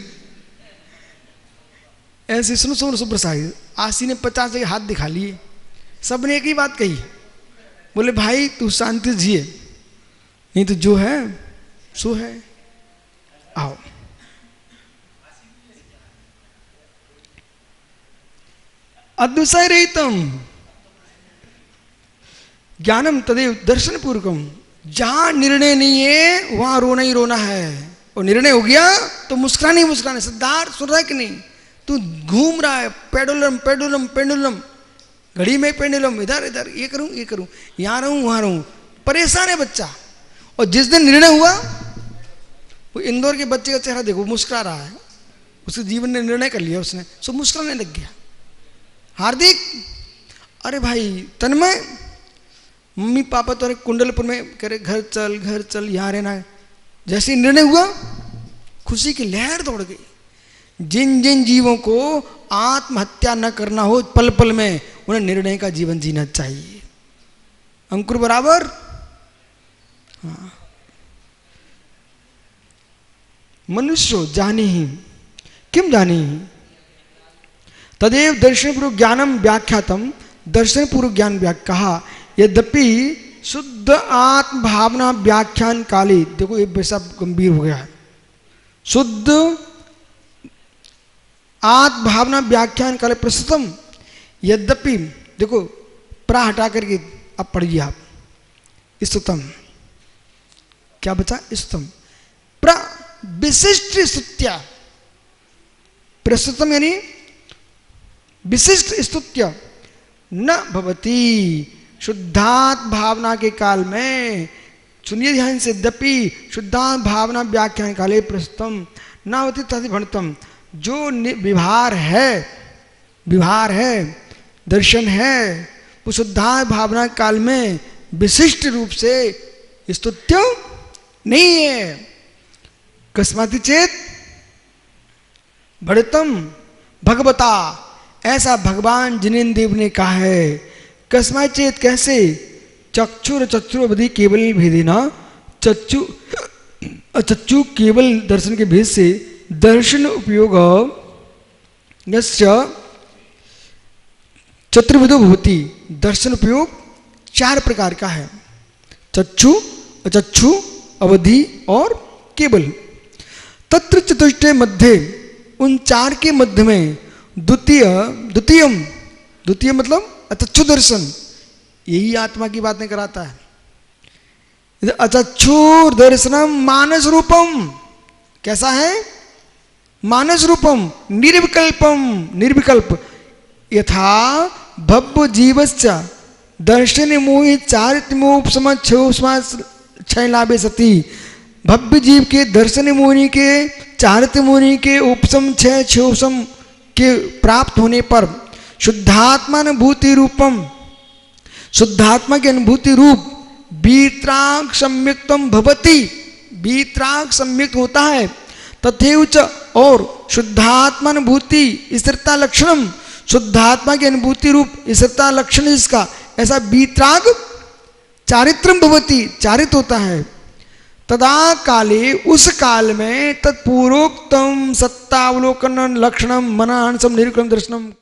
ऐसे सुनो सुनो सुप्रसाद, आशी ने 50 जगह हाथ दिखा लिए, सबने एक ही बात कही, बोले भाई तू शांति से जिए, नहीं तो जो है सो है। आओ अद्विषय रहितम ज्ञानम तदेव दर्शन पूर्वकम। जहां निर्णय नहीं है वहां रोना ही रोना है, और निर्णय हो गया तो मुस्कुराने ही मुस्कुराने। सिद्धार्थ सुन रहा है कि नहीं? तू घूम रहा है, पेडुलम पेडुलम पेंडुलम, घड़ी में पेंडुलम, इधर इधर, ये करूं यहां रहूं वहां रहूं, परेशान है बच्चा। और जिस दिन निर्णय हुआ, वो इंदौर के बच्चे का चेहरा देखो, मुस्कुरा रहा है, उसके जीवन ने निर्णय कर लिया उसने, सो मुस्कुराने लग गया। हार्दिक, अरे भाई तन्मय, मम्मी पापा तो कुंडलपुर में कह रहे घर चल यहाँ रहना है, जैसे ही निर्णय हुआ खुशी की लहर दौड़ गई। जिन जिन जीवों को आत्महत्या न करना हो पल पल में, उन्हें निर्णय का जीवन जीना चाहिए। अंकुर बराबर। हाँ। मनुष्य जाने ही किम जाने ही तदेव दर्शन पूर्वक ज्ञानम व्याख्यातम। दर्शन पूर्वक ज्ञान कहा, यद्यपि शुद्ध आत्म भावना व्याख्यान काले, देखो ये सब गंभीर हो गया है, शुद्ध आत्म भावना व्याख्यान काले प्रस्तुतम। यद्यपि, देखो प्रा हटा करके अब पढ़िए आप, स्तुतम, क्या बचा? स्तुतम। प्र विशिष्ट स्तुत्या, प्रस्तुतम यानी विशिष्ट स्तुत्य न भवती। शुद्धात्म भावना के काल में, सुनिए ध्यान से, यद्यपि शुद्धात्म भावना व्याख्यान काले प्रस्तुतम न होती तथि भणतम। जो विभार है, दर्शन है, वो शुद्धात्म भावना काल में विशिष्ट रूप से स्तुत्य नहीं है। कस्माति चेत भड़ितम भगवता, ऐसा भगवान जिनेन्द्र देव ने कहा है। कस्मात चेत कैसे, चक्षुर चक्षुर अवधि केवल भेदेना, चक्षु केवल दर्शन के भेद से दर्शन उपयोग चतुर्विधो भवति, दर्शन उपयोग 4 प्रकार का है, चक्षु अचक्षु अवधि और केवल। तत्र चतुष्टय मध्य, उन 4 के मध्य में द्वितीय मतलब अचक्षु दर्शन, यही आत्मा की बातें कराता है। अचक्षुर दर्शनम मानस रूपम, कैसा है, मानस रूपम निर्विकल्पम, निर्विकल्प। यथा भव्य जीवश्च दर्शन मोहि चारित्र्योपम क्षय लाभे सती, भव्य जीव के दर्शन मोहिनी के चारित्र्य मोहिनी के उपशम क्षयोपम के प्राप्त होने पर शुद्धात्मा अनुभूति रूपम, शुद्धात्मा की अनुभूति रूप वीतराग संयुक्तम भवति, वीतराग संयुक्त होता है। तथैव च, और शुद्धात्मा अनुभूति स्थिरता लक्षणम, शुद्धात्मा की अनुभूति रूप स्थिरता लक्षण जिसका, ऐसा वीतराग चारित्रम भवति, चारित होता है। तदा काले, उस काल में तत्पूर्वोक्तम सत्तावलोकन लक्षणम मनांसम निर्विकल्पम दर्शनम